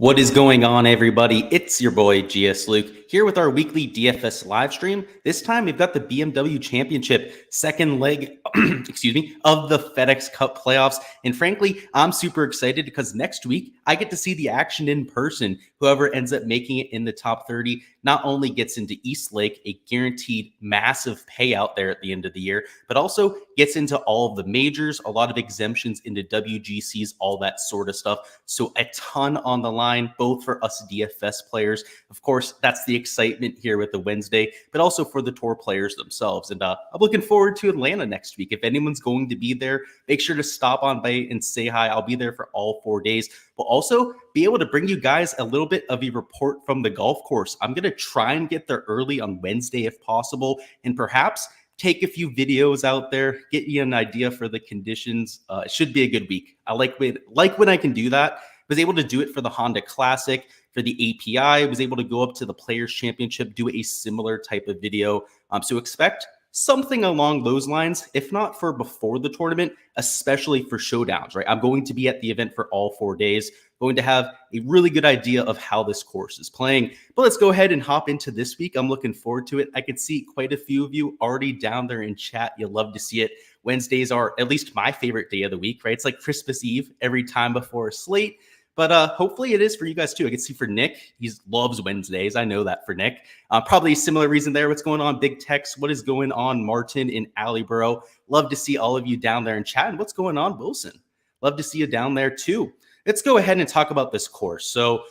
What is going on, everybody? It's your boy Gsluke here with our weekly DFS live stream. This time we've got the BMW Championship second leg, excuse me, of the FedEx Cup playoffs. And frankly, I'm super excited because next week I get to see the action in person. Whoever ends up making it in the top 30 not only gets into East Lake, a guaranteed massive payout there at the end of the year, but also gets into all of the majors, a lot of exemptions into WGCs, all that sort of stuff. So a ton on the line, both for us DFS players. Of course, that's the excitement here with the Wednesday, but also for the tour players themselves. And I'm looking forward to Atlanta next week. If anyone's going to be there, make sure to stop on by and say hi. I'll be there for all 4 days. We'll also be able to bring you guys a little bit of a report from the golf course. I'm going to try and get there early on Wednesday if possible, and perhaps take a few videos out there, get you an idea for the conditions. It should be a good week. I like when I can do that. Was able to do it for the Honda Classic, for the API, was able to go up to the Players Championship, do a similar type of video. So expect something along those lines, if not for before the tournament, especially for showdowns, right? I'm going to be at the event for all 4 days, going to have a really good idea of how this course is playing. But let's go ahead and hop into this week. I'm looking forward to it. I can see quite a few of you already down there in chat. You'll love to see it. Wednesdays are at least my favorite day of the week, right? It's like Christmas Eve every time before a slate. But hopefully it is for you guys too. I can see for Nick, he loves Wednesdays. I know that for Nick. Probably a similar reason there. What's going on, Big Tex? What is going on, Martin in Allyboro? Love to see all of you down there in chat. And what's going on, Wilson? Love to see you down there too. Let's go ahead and talk about this course. So,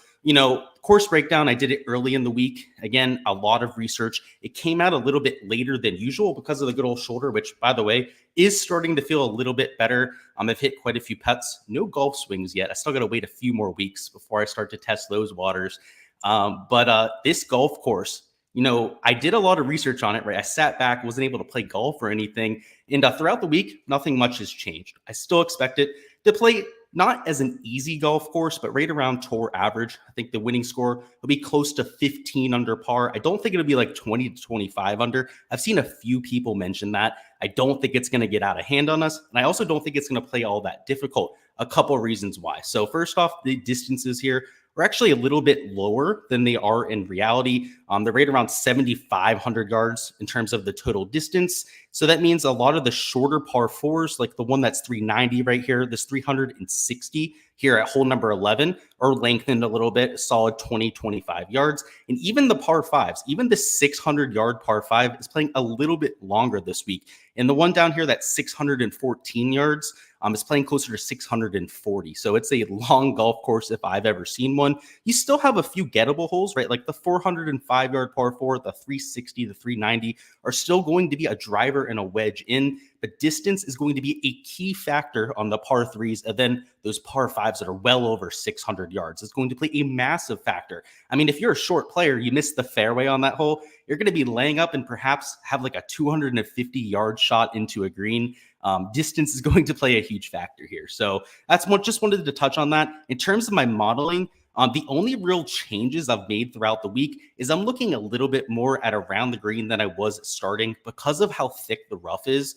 course breakdown, I did it early in the week. Again, a lot of research. It came out a little bit later than usual because of the good old shoulder, which, by the way, is starting to feel a little bit better. I've hit quite a few putts. No golf swings yet. I still got to wait a few more weeks before I start to test those waters. But this golf course, I did a lot of research on it, right? I sat back, wasn't able to play golf or anything. And throughout the week, nothing much has changed. I still expect it to play not as an easy golf course, but right around tour average. I think the winning score will be close to 15 under par. I don't think it'll be like 20 to 25 under. I've seen a few people mention that. I don't think it's going to get out of hand on us. And I also don't think it's going to play all that difficult. A couple of reasons why. So first off, the distances here are actually a little bit lower than they are in reality. They're right around 7,500 yards in terms of the total distance. So that means a lot of the shorter par fours, like the one that's 390 right here, this 360 here at hole number 11, are lengthened a little bit, a solid 20, 25 yards. And even the par fives, even the 600-yard par five is playing a little bit longer this week. And the one down here that's 614 yards, is playing closer to 640. So it's a long golf course if I've ever seen one. You still have a few gettable holes, right? Like the 405-yard par four, the 360, the 390 are still going to be a driver and a wedge in. But distance is going to be a key factor on the par threes, and then those par fives that are well over 600 yards. It's going to play a massive factor. I mean, if you're a short player, you miss the fairway on that hole, you're going to be laying up and perhaps have like a 250-yard shot into a green. Distance is going to play a huge factor here. So that's what just wanted to touch on that. In terms of my modeling, the only real changes I've made throughout the week is I'm looking a little bit more at around the green than I was starting because of how thick the rough is.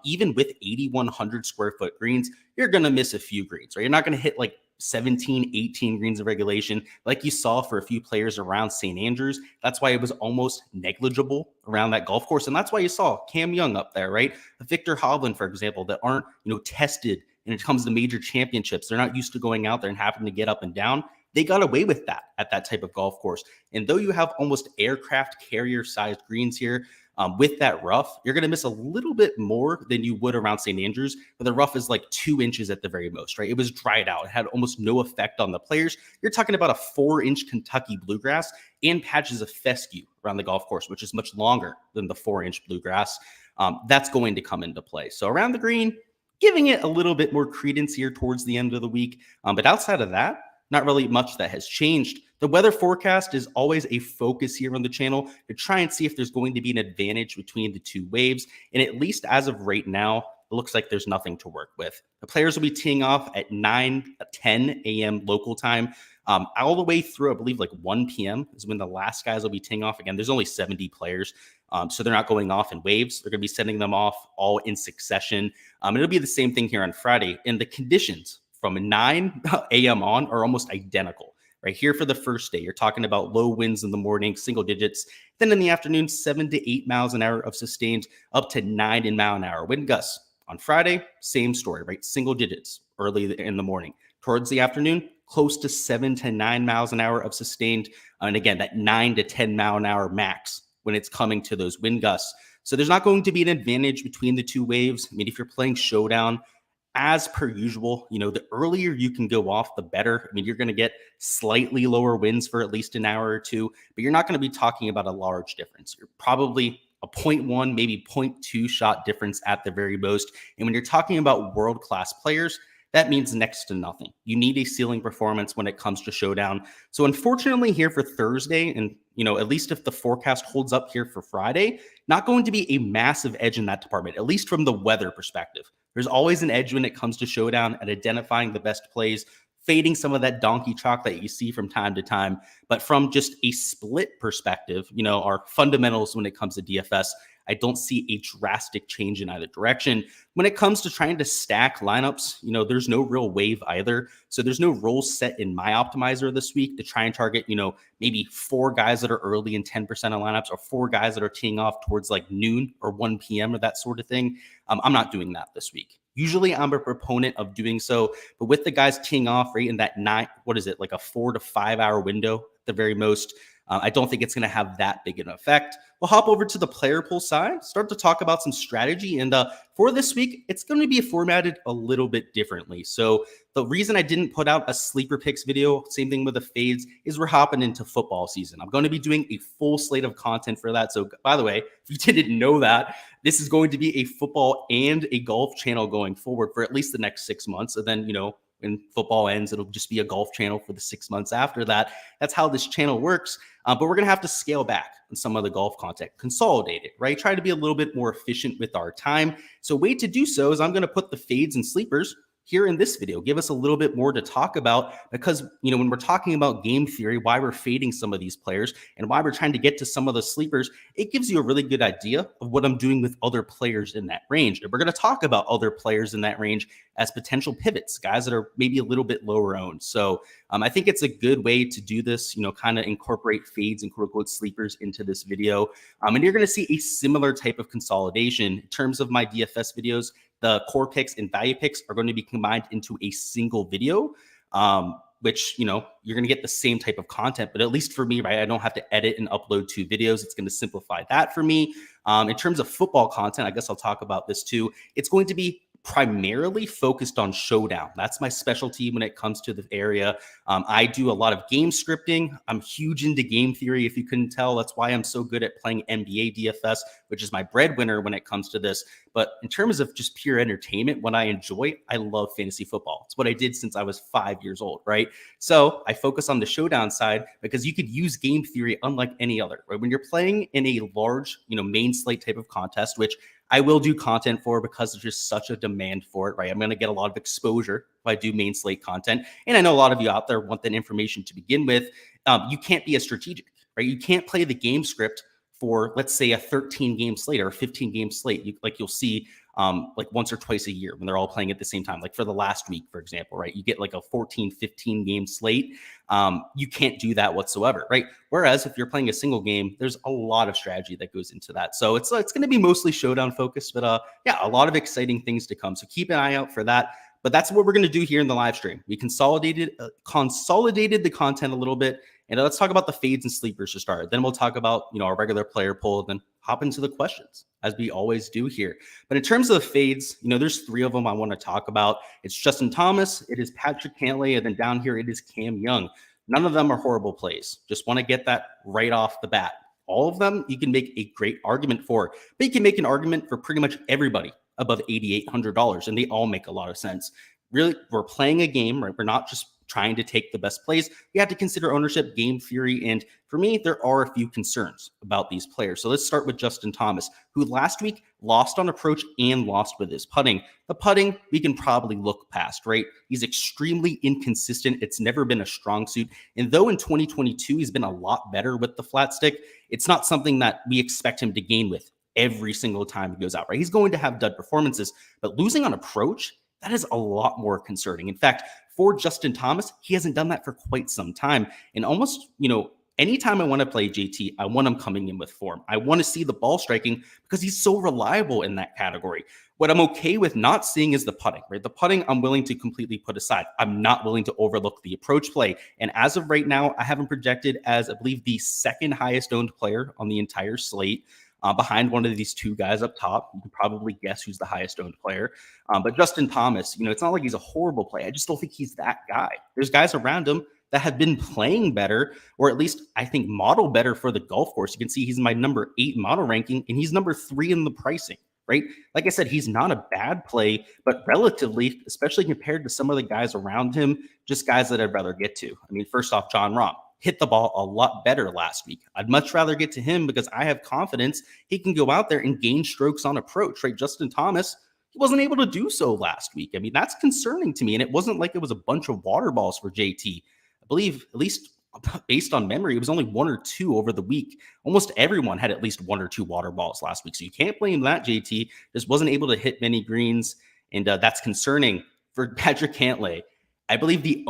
Even with 8,100 square foot greens, you're going to miss a few greens, right? You're not going to hit like 17, 18 greens of regulation like you saw for a few players around St. Andrews. That's why it was almost negligible around that golf course. And that's why you saw Cam Young up there, right? Victor Hovland, for example, that aren't, tested when it comes to major championships. They're not used to going out there and having to get up and down. They got away with that at that type of golf course. And though you have almost aircraft carrier sized greens here, with that rough, you're going to miss a little bit more than you would around St. Andrews, but the rough is like 2 inches at the very most, right? It was dried out. It had almost no effect on the players. You're talking about a 4-inch Kentucky bluegrass and patches of fescue around the golf course, which is much longer than the 4-inch bluegrass. That's going to come into play. So around the green, giving it a little bit more credence here towards the end of the week. But outside of that, not really much that has changed. The weather forecast is always a focus here on the channel to try and see if there's going to be an advantage between the two waves. And at least as of right now, it looks like there's nothing to work with. The players will be teeing off at 10 a.m. local time, all the way through, I believe, like 1 p.m. is when the last guys will be teeing off. Again, there's only 70 players, so they're not going off in waves. They're going to be sending them off all in succession. It'll be the same thing here on Friday. And the conditions from 9 a.m. on are almost identical. Right here for the first day, you're talking about low winds in the morning, single digits. Then in the afternoon, 7 to 8 miles an hour of sustained, up to 9 mile an hour wind gusts. On Friday, same story, right? Single digits early in the morning. Towards the afternoon, close to 7 to 9 miles an hour of sustained. And again, that 9 to 10 mile an hour max when it's coming to those wind gusts. So there's not going to be an advantage between the two waves. I mean, if you're playing showdown, as per usual, the earlier you can go off, the better. I mean, you're going to get slightly lower winds for at least an hour or two, but you're not going to be talking about a large difference. You're probably a 0.1, maybe 0.2 shot difference at the very most. And when you're talking about world-class players, that means next to nothing. You need a ceiling performance when it comes to showdown. So unfortunately here for Thursday, and at least if the forecast holds up here for Friday, not going to be a massive edge in that department, at least from the weather perspective. There's always an edge when it comes to showdown and identifying the best plays, fading some of that donkey chalk that you see from time to time. But from just a split perspective, our fundamentals when it comes to DFS, I don't see a drastic change in either direction. When it comes to trying to stack lineups, there's no real wave either. So there's no rules set in my optimizer this week to try and target, maybe 4 guys that are early in 10% of lineups or 4 guys that are teeing off towards like noon or 1 p.m. or that sort of thing. I'm not doing that this week. Usually I'm a proponent of doing so, but with the guys teeing off right in that like a 4 to 5 hour window at the very most, I don't think it's going to have that big an effect. We'll hop over to the player pool side, start to talk about some strategy. And for this week, it's going to be formatted a little bit differently. So the reason I didn't put out a sleeper picks video, same thing with the fades, is we're hopping into football season. I'm going to be doing a full slate of content for that. So by the way, if you didn't know that, this is going to be a football and a golf channel going forward for at least the next 6 months. And then, when football ends, it'll just be a golf channel for the 6 months after that. That's how this channel works. But we're going to have to scale back on some of the golf content, consolidate it, right? Try to be a little bit more efficient with our time. So a way to do so is I'm going to put the fades and sleepers here in this video, give us a little bit more to talk about because, when we're talking about game theory, why we're fading some of these players and why we're trying to get to some of the sleepers, it gives you a really good idea of what I'm doing with other players in that range. And we're going to talk about other players in that range as potential pivots, guys that are maybe a little bit lower owned. So I think it's a good way to do this, kind of incorporate fades and quote unquote sleepers into this video. And you're going to see a similar type of consolidation in terms of my DFS videos. The core picks and value picks are going to be combined into a single video, which, you're going to get the same type of content. But at least for me, right, I don't have to edit and upload 2 videos. It's going to simplify that for me. In terms of football content, I guess I'll talk about this too. It's going to be primarily focused on showdown. That's my specialty when it comes to the area. I do a lot of game scripting. I'm huge into game theory, if you couldn't tell. That's why I'm so good at playing NBA DFS, which is my breadwinner when it comes to this. But in terms of just pure entertainment, what I enjoy, I love fantasy football. It's what I did since I was 5 years old, right? So I focus on the showdown side because you could use game theory unlike any other, right? When you're playing in a large, main slate type of contest, which I will do content for because there's just such a demand for it, right? I'm going to get a lot of exposure if I do main slate content. And I know a lot of you out there want that information to begin with. You can't be as strategic, right? You can't play the game script for, let's say, a 13 game slate or a 15 game slate. You'll see like once or twice a year when they're all playing at the same time. Like for the last week, for example, right? You get like a 14, 15 game slate. You can't do that whatsoever, right? Whereas if you're playing a single game, there's a lot of strategy that goes into that. So it's going to be mostly showdown focused, but yeah, a lot of exciting things to come. So keep an eye out for that. But that's what we're going to do here in the live stream. We consolidated the content a little bit. And let's talk about the fades and sleepers to start. Then we'll talk about, our regular player poll, then hop into the questions as we always do here. But in terms of the fades, there's 3 of them I want to talk about. It's Justin Thomas, it is Patrick Cantlay, and then down here it is Cam Young. None of them are horrible plays. Just want to get that right off the bat. All of them you can make a great argument for, but you can make an argument for pretty much everybody above $8,800, and they all make a lot of sense. Really, we're playing a game, right? We're not just trying to take the best plays. You have to consider ownership, game theory, and for me, there are a few concerns about these players. So let's start with Justin Thomas, who last week lost on approach and lost with his putting. The putting, we can probably look past, right? He's extremely inconsistent. It's never been a strong suit. And though in 2022, he's been a lot better with the flat stick, it's not something that we expect him to gain with every single time he goes out, right? He's going to have dud performances, but losing on approach, that is a lot more concerning. In fact, for Justin Thomas, he hasn't done that for quite some time. And almost, anytime I want to play JT, I want him coming in with form. I want to see the ball striking because he's so reliable in that category. What I'm okay with not seeing is the putting, right? The putting I'm willing to completely put aside. I'm not willing to overlook the approach play. And as of right now, I have him projected as, I believe, the second highest owned player on the entire slate. Behind one of these two guys up top. You can probably guess who's the highest owned player. But Justin Thomas, it's not like he's a horrible play. I just don't think he's that guy. There's guys around him that have been playing better, or at least I think model better for the golf course. You can see he's my number 8 model ranking, and he's number 3 in the pricing, right? Like I said, he's not a bad play, but relatively, especially compared to some of the guys around him, just guys that I'd rather get to. I mean, first off, Jon Rahm hit the ball a lot better last week. I'd much rather get to him because I have confidence he can go out there and gain strokes on approach, right? Justin Thomas, he wasn't able to do so last week. I mean, that's concerning to me. And it wasn't like it was a bunch of water balls for JT. I believe, at least based on memory, it was only 1 or 2 over the week. Almost everyone had at least 1 or 2 water balls last week. So you can't blame that. JT just wasn't able to hit many greens. And that's concerning for Patrick Cantlay. I believe the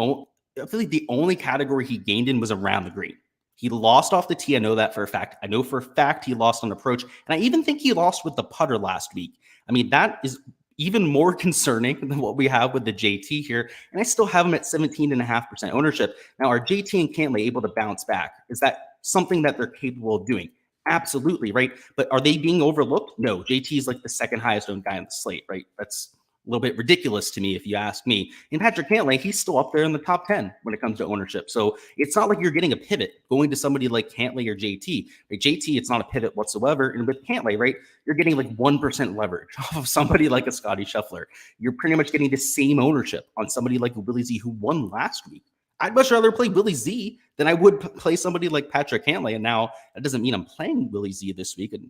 only category he gained in was around the green. He lost off the tee. I know that for a fact. I know for a fact he lost on approach. And I even think he lost with the putter last week. I mean, that is even more concerning than what we have with the JT here. And I still have him at 17.5% ownership. Now, are JT and Cantlay able to bounce back? Is that something that they're capable of doing? Absolutely, right? But are they being overlooked? No, JT is like the second highest owned guy on the slate, right? That's a little bit ridiculous to me, if you ask me. And Patrick Cantlay, he's still up there in the top 10 when it comes to ownership. So it's not like you're getting a pivot going to somebody like Cantlay or JT. Right? JT, it's not a pivot whatsoever. And with Cantlay, right, you're getting like 1% leverage off of somebody like a Scotty Scheffler. You're pretty much getting the same ownership on somebody like Willie Z, who won last week. I'd much rather play Willie Z than I would play somebody like Patrick Cantlay. And now that doesn't mean I'm playing Willie Z this week. And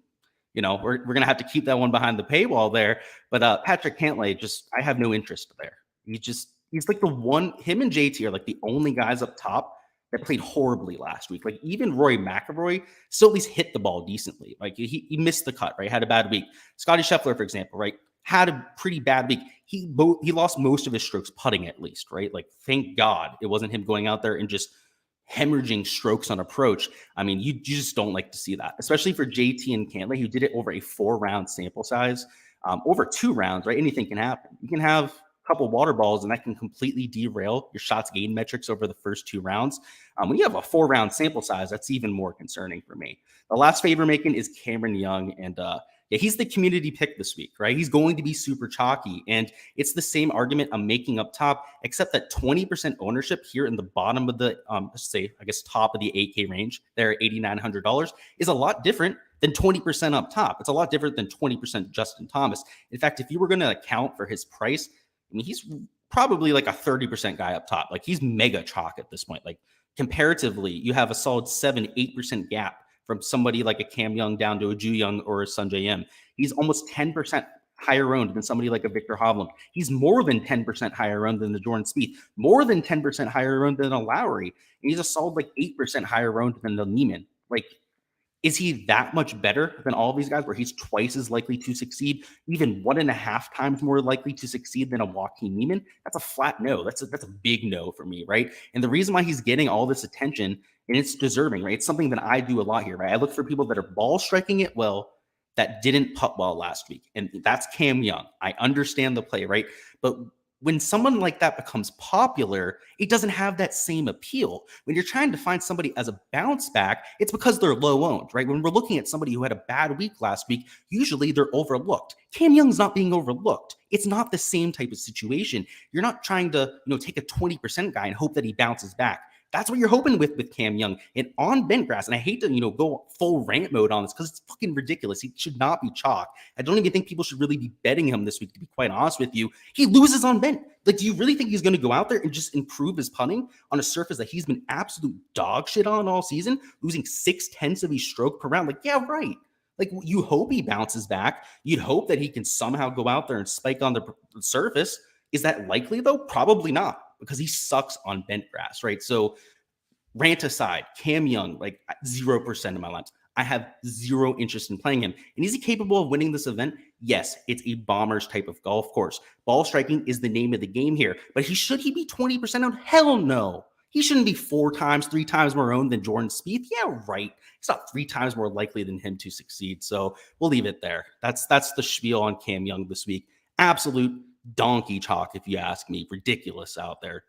we're going to have to keep that one behind the paywall there. But Patrick Cantlay, I have no interest there. He's like the one, him and JT are like the only guys up top that played horribly last week. Like even Rory McIlroy still at least hit the ball decently. Like he missed the cut, right? Had a bad week. Scotty Scheffler, for example, right? Had a pretty bad week. He lost most of his strokes putting at least, right? Like thank God it wasn't him going out there and just hemorrhaging strokes on approach. I mean, you just don't like to see that, especially for JT and Cantlay, who did it over a 4-round sample size, over 2 rounds, right? Anything can happen. You can have a couple water balls, and that can completely derail your shots gain metrics over the first 2 rounds. When you have a 4-round sample size, that's even more concerning for me. The last favor making is Cameron Young, and yeah, he's the community pick this week, right? He's going to be super chalky. And it's the same argument I'm making up top, except that 20% ownership here in the bottom of the, let's say, I guess, top of the 8K range there at $8,900 is a lot different than 20% up top. It's a lot different than 20% Justin Thomas. In fact, if you were going to account for his price, I mean, he's probably like a 30% guy up top. Like he's mega chalk at this point. Like comparatively, you have a solid 7-8% gap from somebody like a Cam Young down to a Ju Young or a Sanjay M. He's almost 10% higher owned than somebody like a Victor Hovland. He's more than 10% higher owned than the Jordan Spieth, more than 10% higher owned than a Lowry. And he's a solid like 8% higher owned than the Neiman. Like, is he that much better than all these guys where he's twice as likely to succeed, even 1.5 times more likely to succeed than a Joaquin Neiman? That's a flat no. That's a big no for me, right? And the reason why he's getting all this attention, and it's deserving, right? It's something that I do a lot here, right? I look for people that are ball striking it well that didn't putt well last week. And that's Cam Young. I understand the play, right? But when someone like that becomes popular, it doesn't have that same appeal. When you're trying to find somebody as a bounce back, it's because they're low owned, right? When we're looking at somebody who had a bad week last week, usually they're overlooked. Cam Young's not being overlooked. It's not the same type of situation. You're not trying to, take a 20% guy and hope that he bounces back. That's what you're hoping with Cam Young. And on bent grass, and I hate to, go full rant mode on this because it's fucking ridiculous. He should not be chalk. I don't even think people should really be betting him this week, to be quite honest with you. He loses on bent. Like, do you really think he's going to go out there and just improve his putting on a surface that he's been absolute dog shit on all season, losing 0.6 of a stroke per round? Like, yeah, right. Like, you hope he bounces back. You'd hope that he can somehow go out there and spike on the surface. Is that likely, though? Probably not, because he sucks on bent grass, right? So rant aside, Cam Young, like 0% of my lines. I have zero interest in playing him. And is he capable of winning this event? Yes, it's a bomber's type of golf course. Ball striking is the name of the game here. But should he be 20% owned? Hell no. He shouldn't be 3 times more owned than Jordan Spieth. Yeah, right. He's not 3 times more likely than him to succeed. So we'll leave it there. That's the spiel on Cam Young this week. Absolute donkey chalk, if you ask me. Ridiculous out there.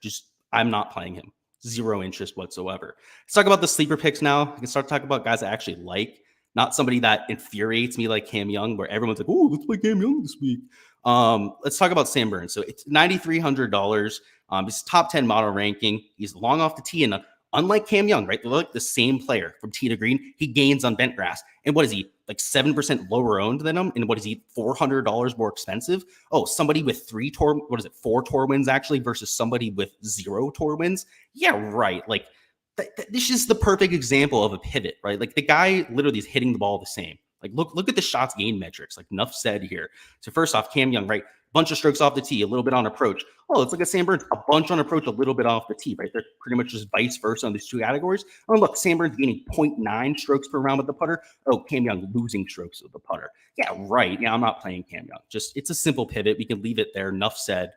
I'm not playing him. Zero interest whatsoever. Let's talk about the sleeper picks now. I can start talking about guys I actually like, not somebody that infuriates me like Cam Young, where everyone's like, "Oh, let's play Cam Young this week." Let's talk about Sam Burns. So it's $9,300. He's top 10 model ranking. He's long off the tee, and unlike Cam Young, right? They're like the same player from tee to green. He gains on bent grass. And what is he? Like 7% lower owned than him? And what is he? $400 more expensive? Oh, somebody with 4 tour wins actually versus somebody with 0 tour wins? Yeah, right. Like this is the perfect example of a pivot, right? Like the guy literally is hitting the ball the same. Like look at the shots gained metrics. Like enough said here. So first off, Cam Young, right? Bunch of strokes off the tee, a little bit on approach. Oh, it's like a Sam Burns, a bunch on approach, a little bit off the tee, right? They're pretty much just vice versa on these two categories. Oh, look, Sam Burns gaining 0.9 strokes per round with the putter. Oh, Cam Young losing strokes with the putter. Yeah, right. Yeah, I'm not playing Cam Young. It's a simple pivot. We can leave it there. Enough said.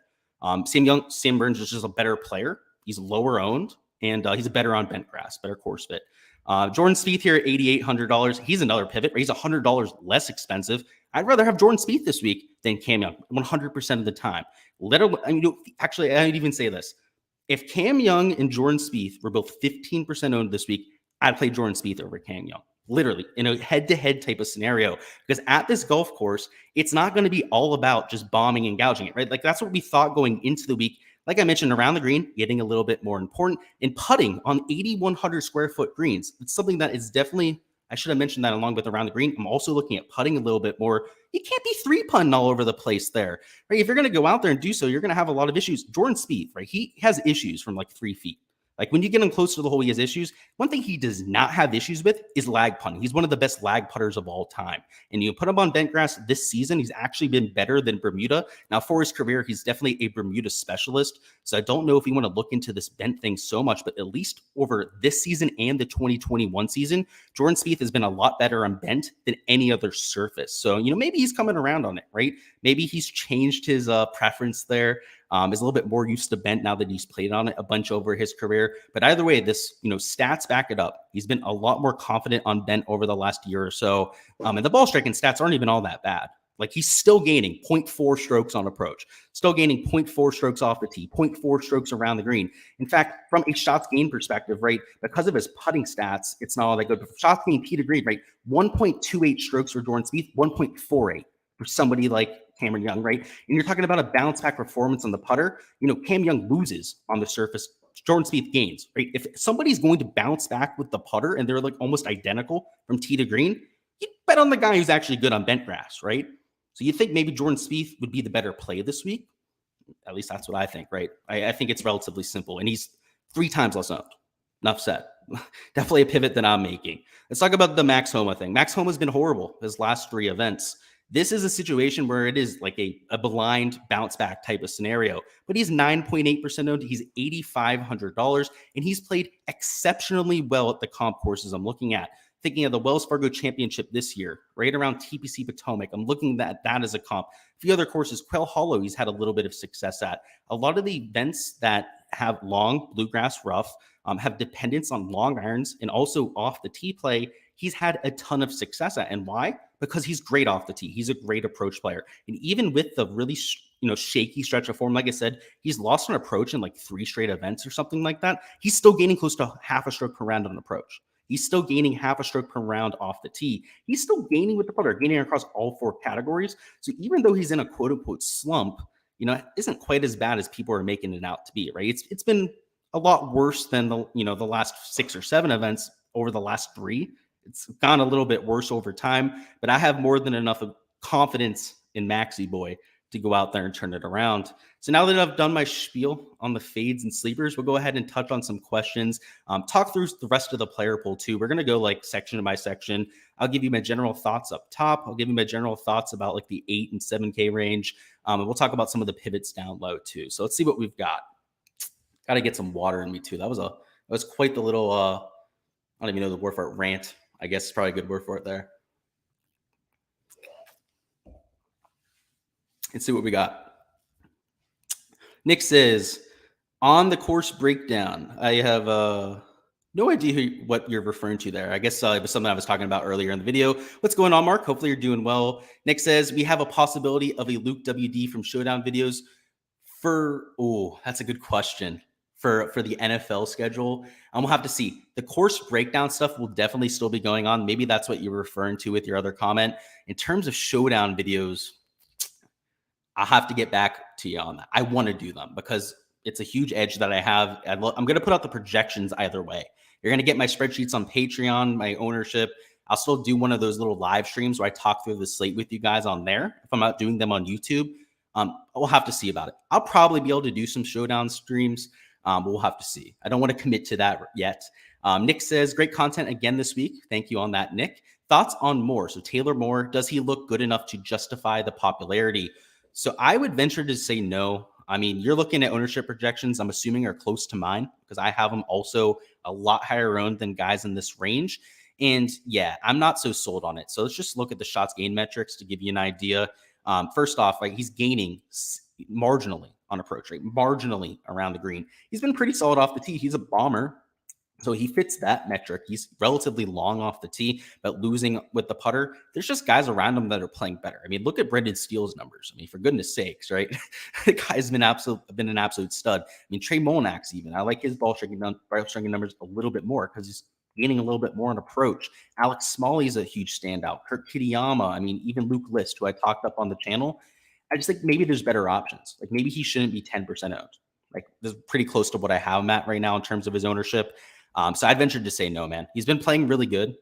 Sam Burns is just a better player. He's lower owned, and he's better on bent grass, better course fit. Jordan Spieth here at $8,800. He's another pivot, right? He's $100 less expensive. I'd rather have Jordan Spieth this week than Cam Young 100% of the time. Actually, I'd even say this. If Cam Young and Jordan Spieth were both 15% owned this week, I'd play Jordan Spieth over Cam Young. Literally, in a head-to-head type of scenario. Because at this golf course, it's not going to be all about just bombing and gouging it, right? Like that's what we thought going into the week. Like I mentioned, around the green, getting a little bit more important, and putting on 8,100 square foot greens. It's something that is definitely, I should have mentioned that along with around the green. I'm also looking at putting a little bit more. You can't be 3-putting all over the place there, right? If you're going to go out there and do so, you're going to have a lot of issues. Jordan Spieth, right? He has issues from like 3 feet. Like when you get him close to the hole, he has issues. One thing he does not have issues with is lag putting. He's one of the best lag putters of all time. And you put him on bent grass this season, he's actually been better than Bermuda. Now, for his career, he's definitely a Bermuda specialist. So I don't know if you want to look into this bent thing so much, but at least over this season and the 2021 season, Jordan Spieth has been a lot better on bent than any other surface. So, maybe he's coming around on it, right? Maybe he's changed his preference there. Is a little bit more used to bent now that he's played on it a bunch over his career. But either way, this, stats back it up. He's been a lot more confident on bent over the last year or so. And the ball striking stats aren't even all that bad. Like he's still gaining 0.4 strokes on approach, still gaining 0.4 strokes off the tee, 0.4 strokes around the green. In fact, from a shots gained perspective, right, because of his putting stats, it's not all that good. But shots gained tee to green, right, 1.28 strokes for Jordan Spieth, 1.48 for somebody like Cameron Young, right? And you're talking about a bounce back performance on the putter. Cam Young loses on the surface. Jordan Spieth gains, right? If somebody's going to bounce back with the putter and they're like almost identical from tee to green, you bet on the guy who's actually good on bent grass, right? So you think maybe Jordan Spieth would be the better play this week? At least that's what I think, right? I think it's relatively simple, and he's 3 times less owned. Enough said. Definitely a pivot that I'm making. Let's talk about the Max Homa thing. Max Homa's been horrible his last 3 events. This is a situation where it is like a blind bounce back type of scenario, but he's 9.8% owned. He's $8,500, and he's played exceptionally well at the comp courses I'm looking at. Thinking of the Wells Fargo Championship this year, right around TPC Potomac. I'm looking at that as a comp. A few other courses, Quail Hollow, he's had a little bit of success at. A lot of the events that have long bluegrass rough have dependence on long irons and also off the tee play. He's had a ton of success at. And why? Because he's great off the tee. He's a great approach player. And even with the really shaky stretch of form, like I said, he's lost an approach in like 3 straight events or something like that. He's still gaining close to half a stroke per round on approach. He's still gaining half a stroke per round off the tee. He's still gaining with the putter, gaining across all 4 categories. So even though he's in a quote unquote slump, it isn't quite as bad as people are making it out to be, right? It's been a lot worse than the last 6 or 7 events over the last 3. It's gone a little bit worse over time, but I have more than enough of confidence in Maxie Boy to go out there and turn it around. So now that I've done my spiel on the fades and sleepers, we'll go ahead and touch on some questions, talk through the rest of the player pool too. We're going to go like section by section. I'll give you my general thoughts up top. I'll give you my general thoughts about like the 8 and 7K range. And we'll talk about some of the pivots down low too. So let's see what we've got. Got to get some water in me too. That was quite the little, I don't even know the word for it, rant. I guess it's probably a good word for it there. Let's see what we got. Nick says, on the course breakdown, I have no idea what you're referring to there. I guess it was something I was talking about earlier in the video. What's going on, Mark? Hopefully you're doing well. Nick says, we have a possibility of a Luke WD from Showdown videos that's a good question. For the NFL schedule, we'll have to see. The course breakdown stuff will definitely still be going on. Maybe that's what you're referring to with your other comment. In terms of Showdown videos, I'll have to get back to you on that. I want to do them because it's a huge edge that I have. I'm going to put out the projections either way. You're going to get my spreadsheets on Patreon, my ownership. I'll still do one of those little live streams where I talk through the slate with you guys on there. If I'm not doing them on YouTube, we'll have to see about it. I'll probably be able to do some Showdown streams, but we'll have to see. I don't want to commit to that yet. Nick says, great content again this week. Thank you on that, Nick. Thoughts on Moore? So Taylor Moore, does he look good enough to justify the popularity? So I would venture to say no. I mean, you're looking at ownership projections, I'm assuming are close to mine because I have them also a lot higher owned than guys in this range. And yeah, I'm not so sold on it. So let's just look at the shots gain metrics to give you an idea. First off, like he's gaining marginally on approach rate, marginally around the green. He's been pretty solid off the tee. He's a bomber. So he fits that metric. He's relatively long off the tee, but losing with the putter. There's just guys around him that are playing better. I mean, look at Brendan Steele's numbers. I mean, for goodness sakes, right? The guy's been an absolute stud. I mean, Trey Molinax even. I like his ball striking numbers a little bit more because he's gaining a little bit more on approach. Alex Smalley's a huge standout. Kurt Kitayama. I mean, even Luke List, who I talked up on the channel. I just think maybe there's better options. Like maybe he shouldn't be 10% owned. Like this is pretty close to what I have him at right now in terms of his ownership. So I'd venture to say no, man. He's been playing really good,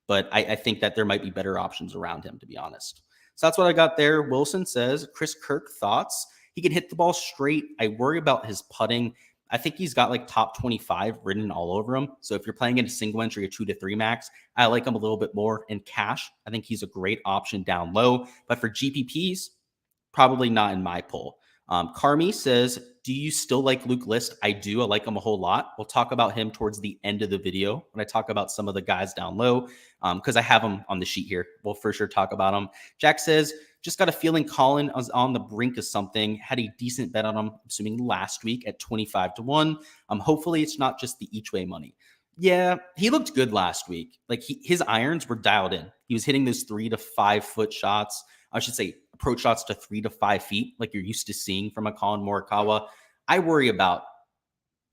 but I think that there might be better options around him, to be honest. So that's what I got there. Wilson says, Chris Kirk, thoughts? He can hit the ball straight. I worry about his putting. I think he's got like top 25 written all over him. So if you're playing in a single entry or 2 to 3 max, I like him a little bit more in cash. I think he's a great option down low. But for GPPs, probably not in my poll. Carmi says, do you still like Luke List? I do. I like him a whole lot. We'll talk about him towards the end of the video when I talk about some of the guys down low because I have them on the sheet here. We'll for sure talk about them. Jack says, just got a feeling Colin was on the brink of something. Had a decent bet on him, assuming last week at 25-1. Hopefully it's not just the each way money. Yeah, he looked good last week. Like his irons were dialed in. He was hitting those 3 to 5 foot shots. I should say approach shots to 3 to 5 feet, like you're used to seeing from a Colin Morikawa. I worry about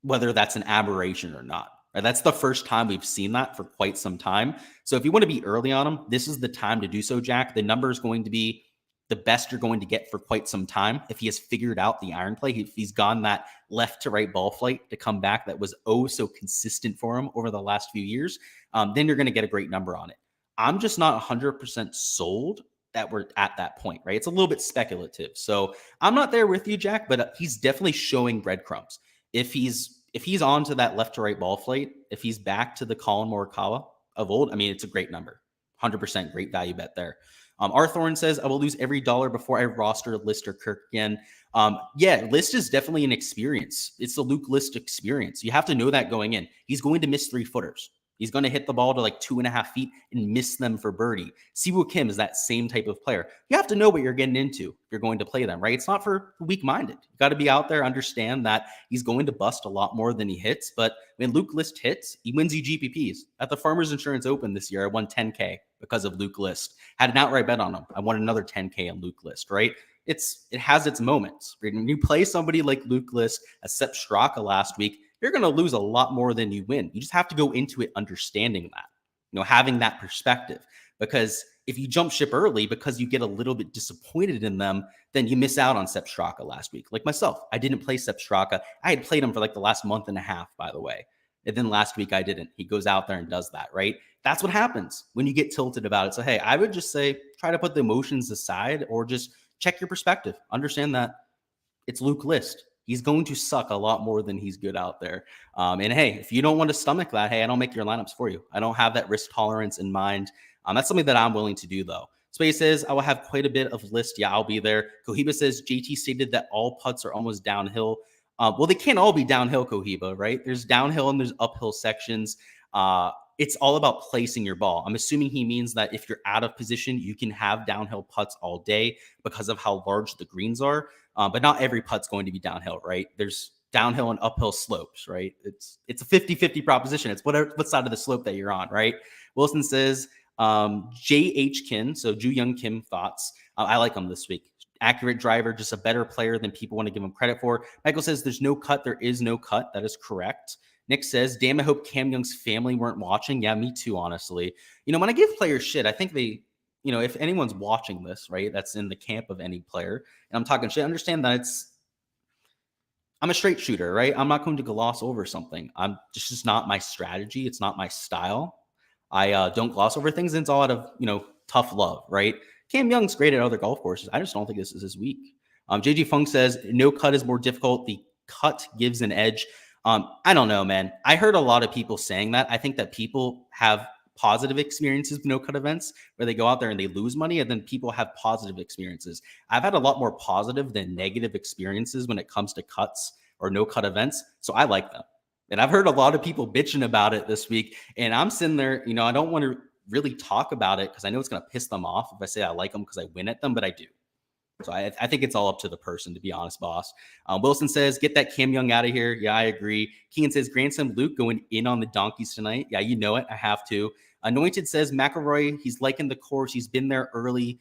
whether that's an aberration or not. Right? That's the first time we've seen that for quite some time. So if you want to be early on him, this is the time to do so, Jack. The number is going to be the best you're going to get for quite some time. If he has figured out the iron play, if he's gone that left to right ball flight to come back, that was so consistent for him over the last few years, then you're going to get a great number on it. I'm just not 100% sold that we're at that point, right? It's a little bit speculative. So I'm not there with you, Jack, but he's definitely showing breadcrumbs. If he's on to that left to right ball flight, if he's back to the Colin Morikawa of old, I mean, it's a great number. 100% great value bet there. Arthorn says, I will lose every dollar before I roster List or Kirk again. Yeah, List is definitely an experience. It's the Luke List experience. You have to know that going in. He's going to miss 3-footers. He's going to hit the ball to like 2.5 feet and miss them for birdie. Siwoo Kim is that same type of player. You have to know what you're getting into if you're going to play them, right? It's not for weak-minded. You got to be out there, understand that he's going to bust a lot more than he hits. But when Luke List hits, he wins you GPPs. At the Farmers Insurance Open this year, I won 10K because of Luke List. Had an outright bet on him. I won another 10K on Luke List, right? It has its moments. When you play somebody like Luke List, a Sepp Straka last week, you're going to lose a lot more than you win. You just have to go into it understanding that, having that perspective. Because if you jump ship early because you get a little bit disappointed in them, then you miss out on Sepp Straka last week. Like myself, I didn't play Sepp Straka. I had played him for like the last month and a half, by the way. And then last week I didn't. He goes out there and does that, right? That's what happens when you get tilted about it. So, hey, I would just say try to put the emotions aside or just check your perspective. Understand that it's Luke List. He's going to suck a lot more than he's good out there. And hey, if you don't want to stomach that, hey, I don't make your lineups for you. I don't have that risk tolerance in mind. That's something that I'm willing to do, though. Space says, I will have quite a bit of List. Yeah, I'll be there. Cohiba says, JT stated that all putts are almost downhill. Well, they can't all be downhill, Cohiba, right? There's downhill and there's uphill sections. it's all about placing your ball. I'm assuming he means that if you're out of position, you can have downhill putts all day because of how large the greens are. But not every putt's going to be downhill, right? There's downhill and uphill slopes, right? It's a 50-50 proposition. It's what side of the slope that you're on, right? Wilson says, J.H. Kim, so Ju Young Kim thoughts. I like him this week. Accurate driver, just a better player than people want to give him credit for. Michael says there's no cut. There is no cut. That is correct. Nick says, damn, I hope Cam Young's family weren't watching. Yeah, me too, honestly. When I give players shit, I think they, if anyone's watching this, right, that's in the camp of any player, and I'm talking shit, understand that I'm a straight shooter, right? I'm not going to gloss over something. It's just not my strategy. It's not my style. I don't gloss over things, and it's all out of, tough love, right? Cam Young's great at other golf courses. I just don't think this is his week. JG Funk says, no cut is more difficult. The cut gives an edge. I don't know, man. I heard a lot of people saying that. I think that people have positive experiences with no-cut events where they go out there and they lose money, and then people have positive experiences. I've had a lot more positive than negative experiences when it comes to cuts or no-cut events, so I like them. And I've heard a lot of people bitching about it this week, and I'm sitting there, I don't want to really talk about it because I know it's going to piss them off if I say I like them because I win at them, but I do. So I think it's all up to the person, to be honest, boss. Wilson says, get that Cam Young out of here. Yeah, I agree. Keegan says, grandson Luke going in on the donkeys tonight. Yeah, you know it. I have to. Anointed says, McElroy, he's liking the course. He's been there early.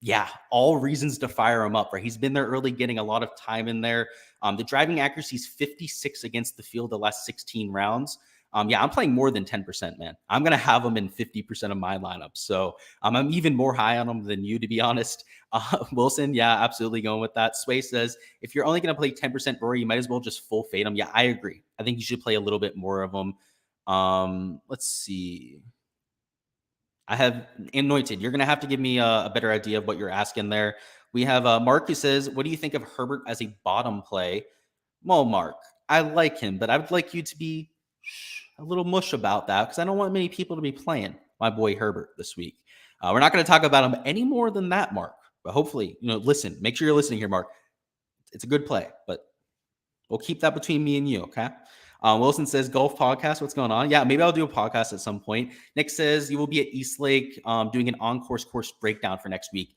Yeah, all reasons to fire him up, right? He's been there early, getting a lot of time in there. The driving accuracy is 56 against the field the last 16 rounds. Yeah, I'm playing more than 10%, man. I'm going to have him in 50% of my lineup. So I'm even more high on him than you, to be honest. Wilson, yeah, absolutely going with that. Sway says, if you're only going to play 10% Rory, you might as well just full fade him. Yeah, I agree. I think you should play a little bit more of them. Let's see. I have Anointed. You're going to have to give me a better idea of what you're asking there. We have Mark who says, what do you think of Herbert as a bottom play? Well, Mark, I like him, but I would like you to be a little mush about that because I don't want many people to be playing my boy Herbert this week. We're not going to talk about him any more than that, Mark. But hopefully, listen. Make sure you're listening here, Mark. It's a good play, but we'll keep that between me and you, okay? Wilson says, golf podcast, what's going on? Yeah, maybe I'll do a podcast at some point. Nick says, you will be at Eastlake doing an on-course course breakdown for next week.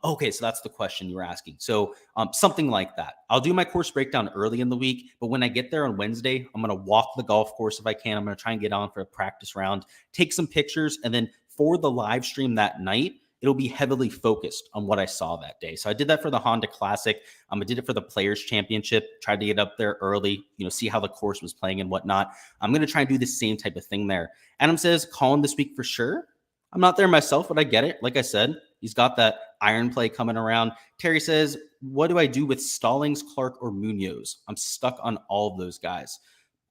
Okay, so that's the question you were asking. So something like that. I'll do my course breakdown early in the week, but when I get there on Wednesday, I'm going to walk the golf course if I can. I'm going to try and get on for a practice round, take some pictures, and then for the live stream that night, it'll be heavily focused on what I saw that day. So I did that for the Honda Classic. I did it for the Players Championship, tried to get up there early, see how the course was playing and whatnot. I'm going to try and do the same type of thing there. Adam says, Colin this week for sure. I'm not there myself, but I get it. Like I said, he's got that iron play coming around. Terry says, what do I do with Stallings, Clark, or Munoz? I'm stuck on all of those guys.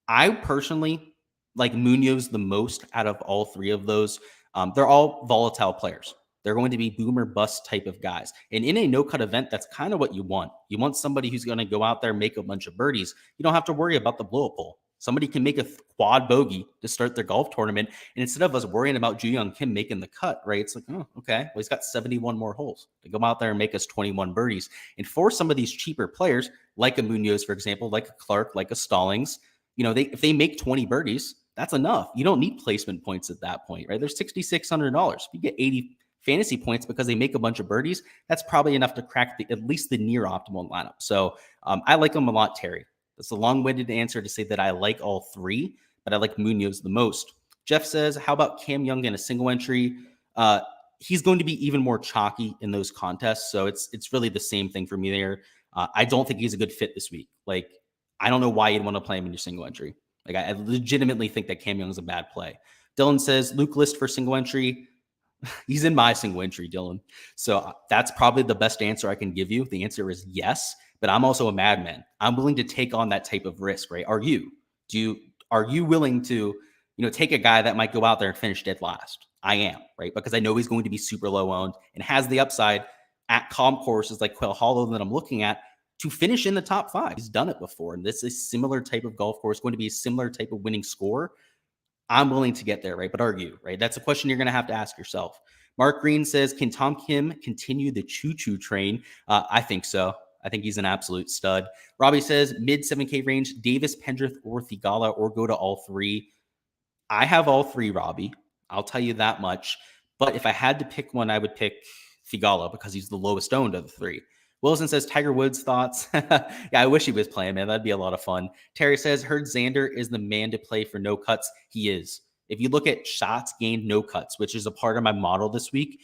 I personally like Munoz the most out of all three of those. They're all volatile players. They're going to be boomer bust type of guys. And in a no-cut event, that's kind of what you want. You want somebody who's going to go out there and make a bunch of birdies. You don't have to worry about the blow-up hole. Somebody can make a quad bogey to start their golf tournament. And instead of us worrying about Ju Young Kim making the cut, right? It's like, oh, okay. Well, he's got 71 more holes to go out there and make us 21 birdies. And for some of these cheaper players, like a Munoz, for example, like a Clark, like a Stallings, if they make 20 birdies, that's enough. You don't need placement points at that point, right? There's $6,600. If you get 80 fantasy points because they make a bunch of birdies, that's probably enough to crack at least the near optimal lineup. So I like them a lot, Terry. That's a long-winded answer to say that I like all three, but I like Munoz the most. Jeff says, how about Cam Young in a single entry? He's going to be even more chalky in those contests. So it's really the same thing for me there. I don't think he's a good fit this week. Like, I don't know why you'd want to play him in your single entry. Like, I legitimately think that Cam Young is a bad play. Dylan says, Luke List for single entry. He's in my single entry, Dylan. So that's probably the best answer I can give you. The answer is yes, but I'm also a madman. I'm willing to take on that type of risk, right? Are you willing to, take a guy that might go out there and finish dead last? I am, right? Because I know he's going to be super low owned and has the upside at calm courses like Quail Hollow that I'm looking at to finish in the top 5. He's done it before. And this is similar type of golf course, going to be a similar type of winning score. I'm willing to get there, right? But are you, right? That's a question you're going to have to ask yourself. Mark Green says, can Tom Kim continue the choo-choo train? I think so. I think he's an absolute stud. Robbie says, mid 7K range, Davis, Pendrith, or Thigala, or go to all three. I have all three, Robbie. I'll tell you that much. But if I had to pick one, I would pick Figala because he's the lowest owned of the three. Wilson says, Tiger Woods thoughts. Yeah, I wish he was playing, man. That'd be a lot of fun. Terry says, heard Xander is the man to play for no cuts. He is. If you look at shots gained, no cuts, which is a part of my model this week,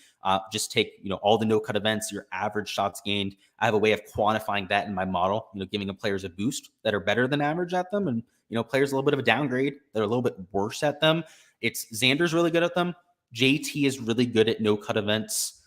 just take, all the no cut events, your average shots gained. I have a way of quantifying that in my model, giving the players a boost that are better than average at them. And, players a little bit of a downgrade that are a little bit worse at them. It's Xander's really good at them. JT is really good at no cut events.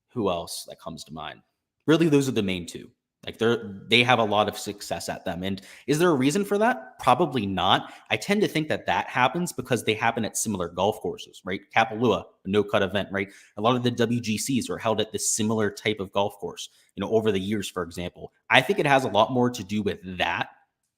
Who else that comes to mind? Really, those are the main two. Like they have a lot of success at them. And is there a reason for that? Probably not. I tend to think that happens because they happen at similar golf courses, right? Kapalua, a no-cut event, right? A lot of the WGCs are held at this similar type of golf course, over the years, for example. I think it has a lot more to do with that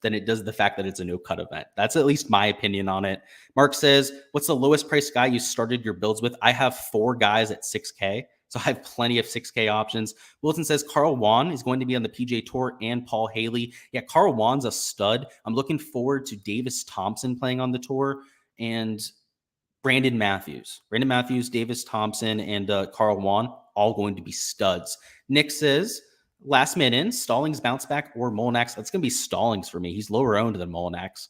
than it does the fact that it's a no-cut event. That's at least my opinion on it. Mark says, what's the lowest price guy you started your builds with? I have 4 guys at 6K. So I have plenty of 6K options. Wilson says Carl Wan is going to be on the PGA Tour and Paul Haley. Yeah, Carl Wan's a stud. I'm looking forward to Davis Thompson playing on the tour and Brandon Matthews. Brandon Matthews, Davis Thompson, and Carl Wan, all going to be studs. Nick says, last minute, Stallings bounce back or Molinax. That's going to be Stallings for me. He's lower owned than Molinax,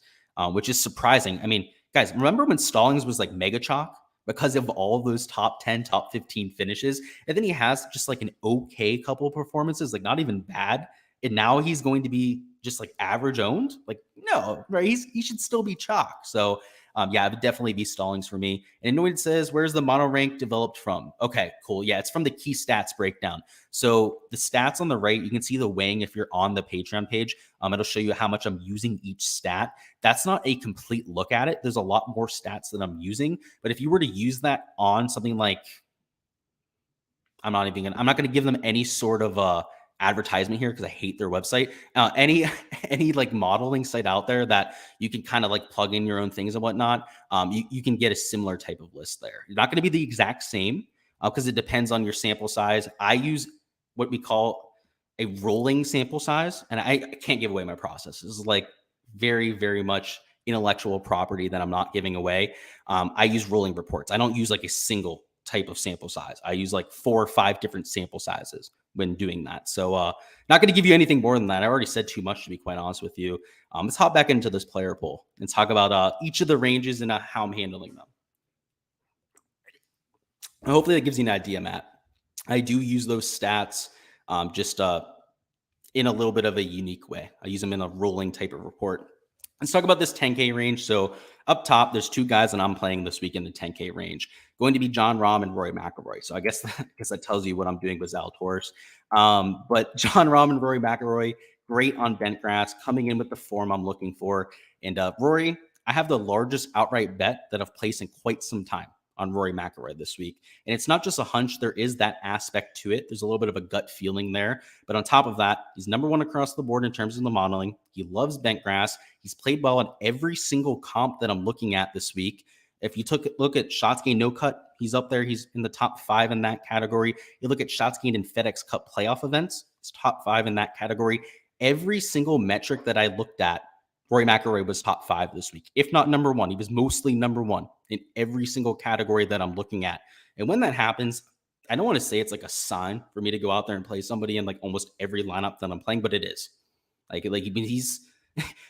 which is surprising. I mean, guys, remember when Stallings was like mega chalk? Because of all of those top 10, top 15 finishes. And then he has just like an okay couple of performances, like not even bad. And now he's going to be just like average owned. Like, no, right? He should still be chalk. So yeah, it would definitely be Stallings for me. And Anointed says, where's the mono rank developed from? Okay, cool. Yeah, it's from the key stats breakdown. So the stats on the right, you can see the weighing if you're on the Patreon page. It'll show you how much I'm using each stat. That's not a complete look at it. There's a lot more stats that I'm using. But if you were to use that on something like, I'm not going to give them any sort of advertisement here because I hate their website. Any like modeling site out there that you can kind of like plug in your own things and whatnot, you can get a similar type of list there. You're not going to be the exact same because it depends on your sample size. I use what we call a rolling sample size, and I can't give away my process. This is like very, very much intellectual property that I'm not giving away. I use rolling reports. I don't use like a single type of sample size. I use like 4 or 5 different sample sizes when doing that. So not going to give you anything more than that. I already said too much, to be quite honest with you. Let's hop back into this player pool and talk about each of the ranges and how I'm handling them. And hopefully that gives you an idea, Matt. I do use those stats just in a little bit of a unique way. I use them in a rolling type of report. Let's talk about this 10K range. So up top, there's 2 guys that I'm playing this week in the 10K range. Going to be Jon Rahm and Rory McIlroy. So I guess that tells you what I'm doing with Zalatoris. But Jon Rahm and Rory McIlroy, great on bent grass, coming in with the form I'm looking for. And Rory, I have the largest outright bet that I've placed in quite some time on Rory McIlroy this week. And it's not just a hunch. There is that aspect to it. There's a little bit of a gut feeling there. But on top of that, he's number 1 across the board in terms of the modeling. He loves bent grass. He's played well in every single comp that I'm looking at this week. If you look at shots gained no cut, he's up there. He's in the top 5 in that category. You look at shots gained in FedEx Cup playoff events, he's top 5 in that category. Every single metric that I looked at, Rory McIlroy was top 5 this week, if not number 1. He was mostly number 1 in every single category that I'm looking at. And when that happens, I don't want to say it's like a sign for me to go out there and play somebody in like almost every lineup that I'm playing, but it is. Like he's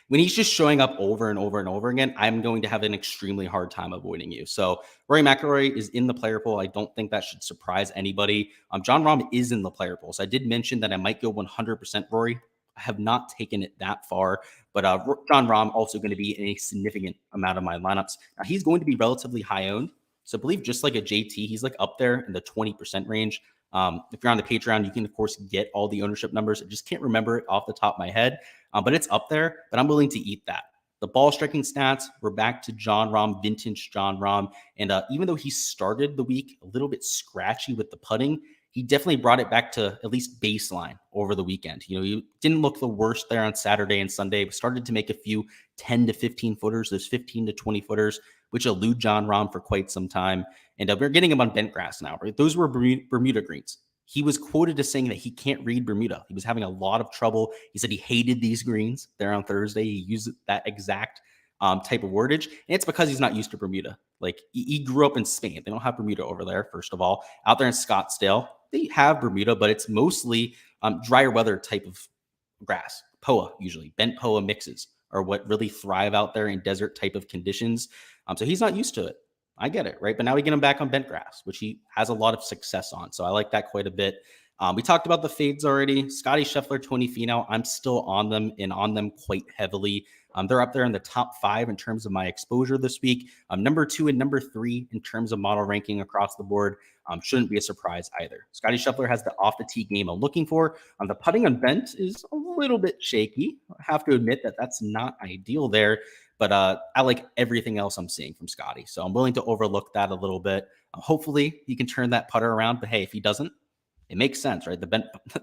when he's just showing up over and over and over again, I'm going to have an extremely hard time avoiding you. So Rory McIlroy is in the player pool. I don't think that should surprise anybody. Jon Rahm is in the player pool. So I did mention that I might go 100% Rory. I have not taken it that far, but Jon Rahm also going to be in a significant amount of my lineups. Now, he's going to be relatively high owned. So I believe just like a JT, he's like up there in the 20% range. If you're on the Patreon, you can, of course, get all the ownership numbers. I just can't remember it off the top of my head, but it's up there, but I'm willing to eat that. The ball striking stats, we're back to Jon Rahm, vintage Jon Rahm. And even though he started the week a little bit scratchy with the putting, he definitely brought it back to at least baseline over the weekend. He didn't look the worst there on Saturday and Sunday, started to make a few 10 to 15 footers, those 15 to 20 footers, which elude Jon Rahm for quite some time. And we're getting him on bent grass now, right? Those were Bermuda greens. He was quoted as saying that he can't read Bermuda. He was having a lot of trouble. He said he hated these greens there on Thursday. He used that exact type of wordage. And it's because he's not used to Bermuda. Like he grew up in Spain. They don't have Bermuda over there, first of all. Out there in Scottsdale, they have Bermuda, but it's mostly drier weather type of grass. POA, usually. Bent POA mixes are what really thrive out there in desert type of conditions. So he's not used to it. I get it, right? But now we get him back on bent grass, which he has a lot of success on. So I like that quite a bit. We talked about the fades already. Scotty Scheffler, Tony Finau, I'm still on them and on them quite heavily. They're up there in the top 5 in terms of my exposure this week. Number 2 and number 3 in terms of model ranking across the board. Shouldn't be a surprise either. Scotty Scheffler has the off the tee game I'm looking for. The putting on bent is a little bit shaky. I have to admit that that's not ideal there. But I like everything else I'm seeing from Scotty. So I'm willing to overlook that a little bit. Hopefully he can turn that putter around. But hey, if he doesn't, it makes sense, right? The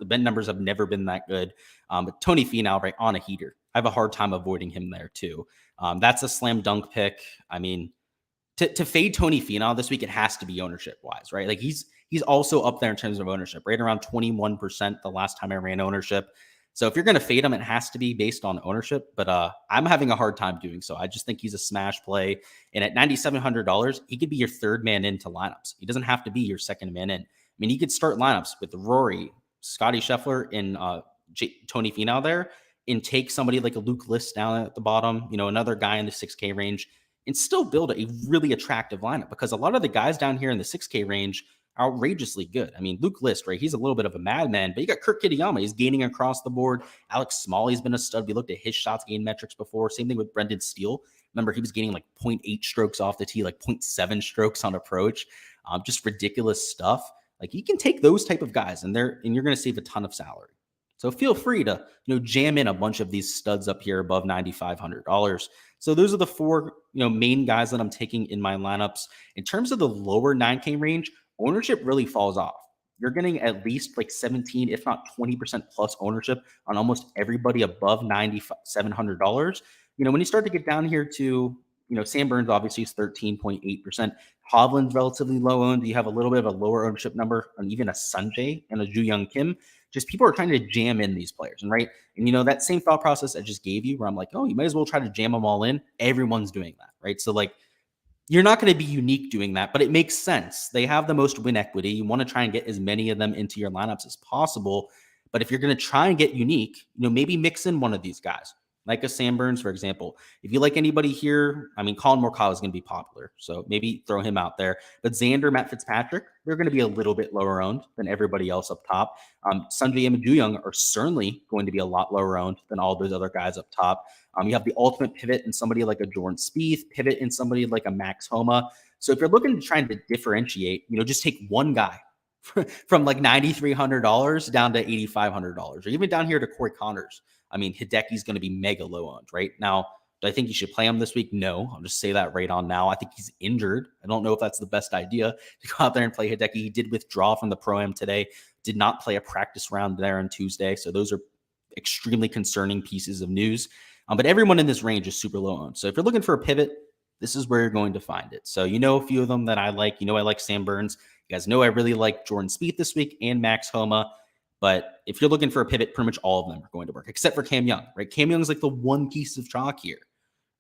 bent numbers have never been that good. But Tony Finau, right, on a heater. I have a hard time avoiding him there too. That's a slam dunk pick. I mean, to fade Tony Finau this week, it has to be ownership wise, right? Like he's also up there in terms of ownership, right around 21% the last time I ran ownership. So if you're going to fade him, it has to be based on ownership. But I'm having a hard time doing so. I just think he's a smash play. And at $9,700, he could be your third man into lineups. He doesn't have to be your second man in. I mean, he could start lineups with Rory, Scotty Scheffler, and Tony Finau there, and take somebody like a Luke List down at the bottom, another guy in the 6K range, and still build a really attractive lineup, because a lot of the guys down here in the 6K range are outrageously good. I mean, Luke List, right? He's a little bit of a madman, but you got Kurt Kitayama. He's gaining across the board. Alex Smalley's been a stud. We looked at his shots gain metrics before. Same thing with Brendan Steele. Remember, he was gaining like 0.8 strokes off the tee, like 0.7 strokes on approach. Just ridiculous stuff. Like you can take those type of guys and you're going to save a ton of salary. So feel free to, jam in a bunch of these studs up here above $9,500. So those are the 4, main guys that I'm taking in my lineups. In terms of the lower 9K range, ownership really falls off. You're getting at least like 17, if not 20% plus ownership on almost everybody above $9,700. When you start to get down here to, Sam Burns obviously is 13.8%. Hovland's relatively low owned. You have a little bit of a lower ownership number on even a Sanjay and a Ju Young Kim. Just people are trying to jam in these players, right? And that same thought process I just gave you, where I'm like, oh, you might as well try to jam them all in. Everyone's doing that, right? So like, you're not going to be unique doing that, but it makes sense. They have the most win equity. You want to try and get as many of them into your lineups as possible. But if you're going to try and get unique, maybe mix in one of these guys, like a Sam Burns, for example. If you like anybody here, I mean, Colin Morikawa is going to be popular, so maybe throw him out there. But Xander, Matt Fitzpatrick, they're going to be a little bit lower owned than everybody else up top. Sungjae and Ju Young are certainly going to be a lot lower owned than all those other guys up top. You have the ultimate pivot in somebody like a Jordan Spieth, pivot in somebody like a Max Homa. So if you're looking to try to differentiate, just take one guy from like $9,300 down to $8,500, or even down here to Corey Connors. I mean, Hideki's going to be mega low owned right now. Do I think you should play him this week? No, I'll just say that right on now. I think he's injured. I don't know if that's the best idea to go out there and play Hideki. He did withdraw from the Pro-Am today, did not play a practice round there on Tuesday. So those are extremely concerning pieces of news. But everyone in this range is super low owned. So if you're looking for a pivot, this is where you're going to find it. So a few of them that I like. I like Sam Burns. You guys know I really like Jordan Spieth this week and Max Homa. But if you're looking for a pivot, pretty much all of them are going to work, except for Cam Young, right? Cam Young is like the one piece of chalk here,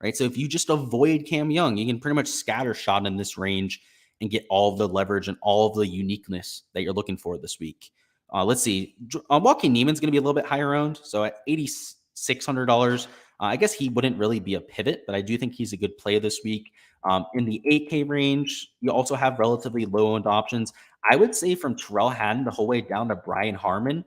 right? So if you just avoid Cam Young, you can pretty much scatter shot in this range and get all of the leverage and all of the uniqueness that you're looking for this week. Let's see. Joaquin Niemann's going to be a little bit higher owned. So at $8,600, I guess he wouldn't really be a pivot, but I do think he's a good play this week. In the 8K range, you also have relatively low owned options. I would say from Terrell Hatton the whole way down to Brian Harman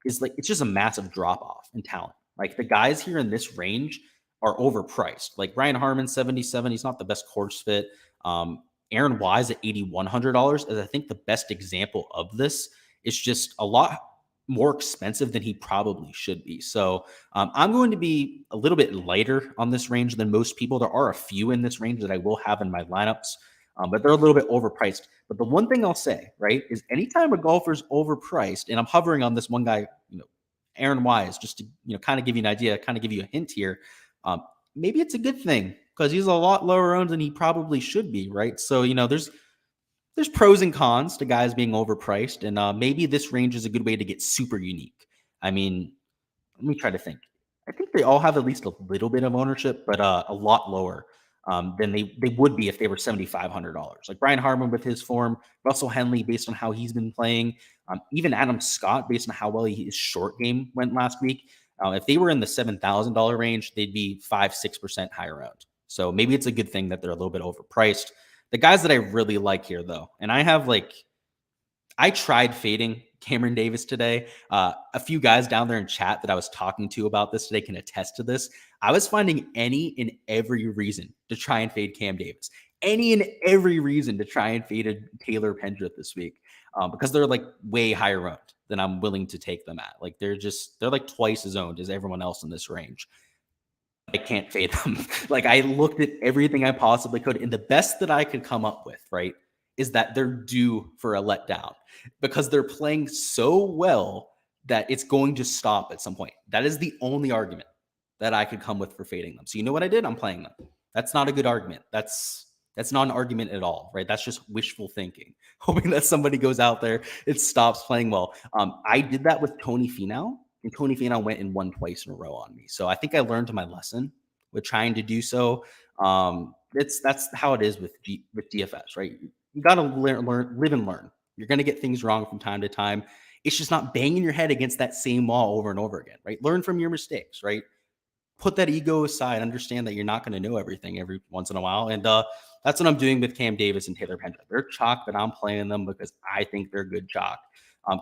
is like, it's just a massive drop off in talent. Like the guys here in this range are overpriced. Like Brian Harman, 77, he's not the best course fit. Aaron Wise at $8,100 is, I think, the best example of this. It's just a lot more expensive than he probably should be. So I'm going to be a little bit lighter on this range than most people. There are a few in this range that I will have in my lineups, but they're a little bit overpriced. But the one thing I'll say, right, is anytime a golfer's overpriced, and I'm hovering on this one guy, Aaron Wise, just to, kind of give you an idea, kind of give you a hint here, maybe it's a good thing because he's a lot lower owned than he probably should be, right? So, there's pros and cons to guys being overpriced, and maybe this range is a good way to get super unique. I mean, let me try to think. I think they all have at least a little bit of ownership, but a lot lower than they would be if they were $7,500. Like Brian Harmon with his form, Russell Henley based on how he's been playing, even Adam Scott based on how well his short game went last week. If they were in the $7,000 range, they'd be 5-6% higher owned. So maybe it's a good thing that they're a little bit overpriced. The guys that I really like here, though, and I tried fading Cameron Davis today. A few guys down there in chat that I was talking to about this today can attest to this. I was finding any and every reason to try and fade Cam Davis, any and every reason to try and fade a Taylor Pendrith this week because they're like way higher owned than I'm willing to take them at. Like they're like twice as owned as everyone else in this range. I can't fade them. Like I looked at everything I possibly could, and the best that I could come up with, right, is that they're due for a letdown because they're playing so well that it's going to stop at some point. That is the only argument that I could come with for fading them. So you know what I did? I'm playing them. That's not a good argument. That's not an argument at all, right? That's just wishful thinking, hoping that somebody goes out there, it stops playing well. I did that with Tony Finau, and Tony Finau went and won twice in a row on me. So I think I learned my lesson with trying to do so. That's how it is with DFS, right? You got to learn, live and learn. You're going to get things wrong from time to time. It's just not banging your head against that same wall over and over again, right? Learn from your mistakes, right? Put that ego aside. Understand that you're not going to know everything every once in a while. And that's what I'm doing with Cam Davis and Taylor Pendrith. They're chalk, but I'm playing them because I think they're good chalk.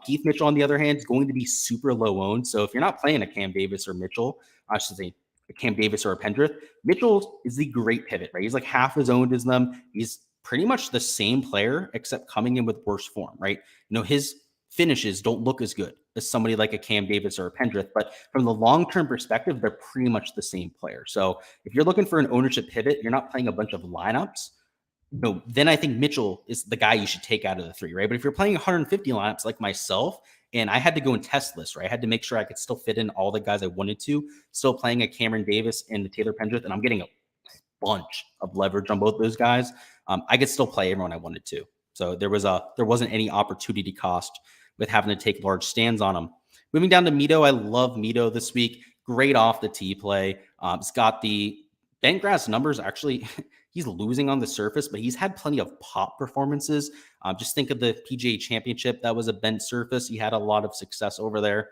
Keith Mitchell, on the other hand, is going to be super low owned. So if you're not playing a Cam Davis or Mitchell, I should say a Cam Davis or a Pendrith, Mitchell is the great pivot, right? He's like half as owned as them. He's pretty much the same player, except coming in with worse form, right? You know, his finishes don't look as good as somebody like a Cam Davis or a Pendrith, but from the long-term perspective, they're pretty much the same player. So if you're looking for an ownership pivot, you're not playing a bunch of lineups, then I think Mitchell is the guy you should take out of the three, right? But if you're playing 150 lineups like myself, and I had to go and test this, right? I had to make sure I could still fit in all the guys I wanted to, still playing a Cameron Davis and the Taylor Pendrith, and I'm getting a bunch of leverage on both those guys. I could still play everyone I wanted to. So there wasn't any opportunity cost with having to take large stands on them. Moving down to Mito, I love Mito this week. Great off the tee play. It's got the bent grass numbers. Actually, he's losing on the surface, but he's had plenty of pop performances. Just think of the PGA Championship. That was a bent surface. He had a lot of success over there.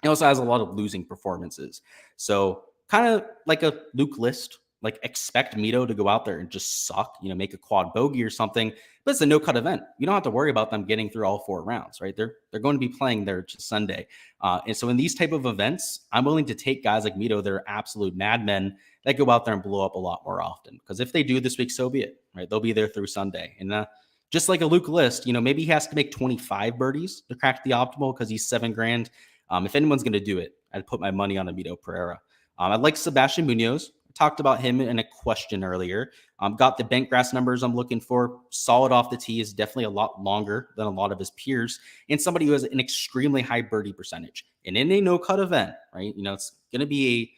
He also has a lot of losing performances. So kind of like a Luke List, like expect Mito to go out there and just suck, make a quad bogey or something. But it's a no-cut event. You don't have to worry about them getting through all 4 rounds, right? They're going to be playing there to Sunday. And so in these type of events, I'm willing to take guys like Mito. They're absolute madmen that go out there and blow up a lot more often. Because if they do this week, so be it, right? They'll be there through Sunday. And just like a Luke List, maybe he has to make 25 birdies to crack the optimal because he's $7,000. If anyone's going to do it, I'd put my money on a Mito Pereira. I like Sebastian Munoz. Talked about him in a question earlier. Got the bent grass numbers I'm looking for. Solid off the tee, is definitely a lot longer than a lot of his peers, and somebody who has an extremely high birdie percentage. And in a no-cut event, right? It's going to be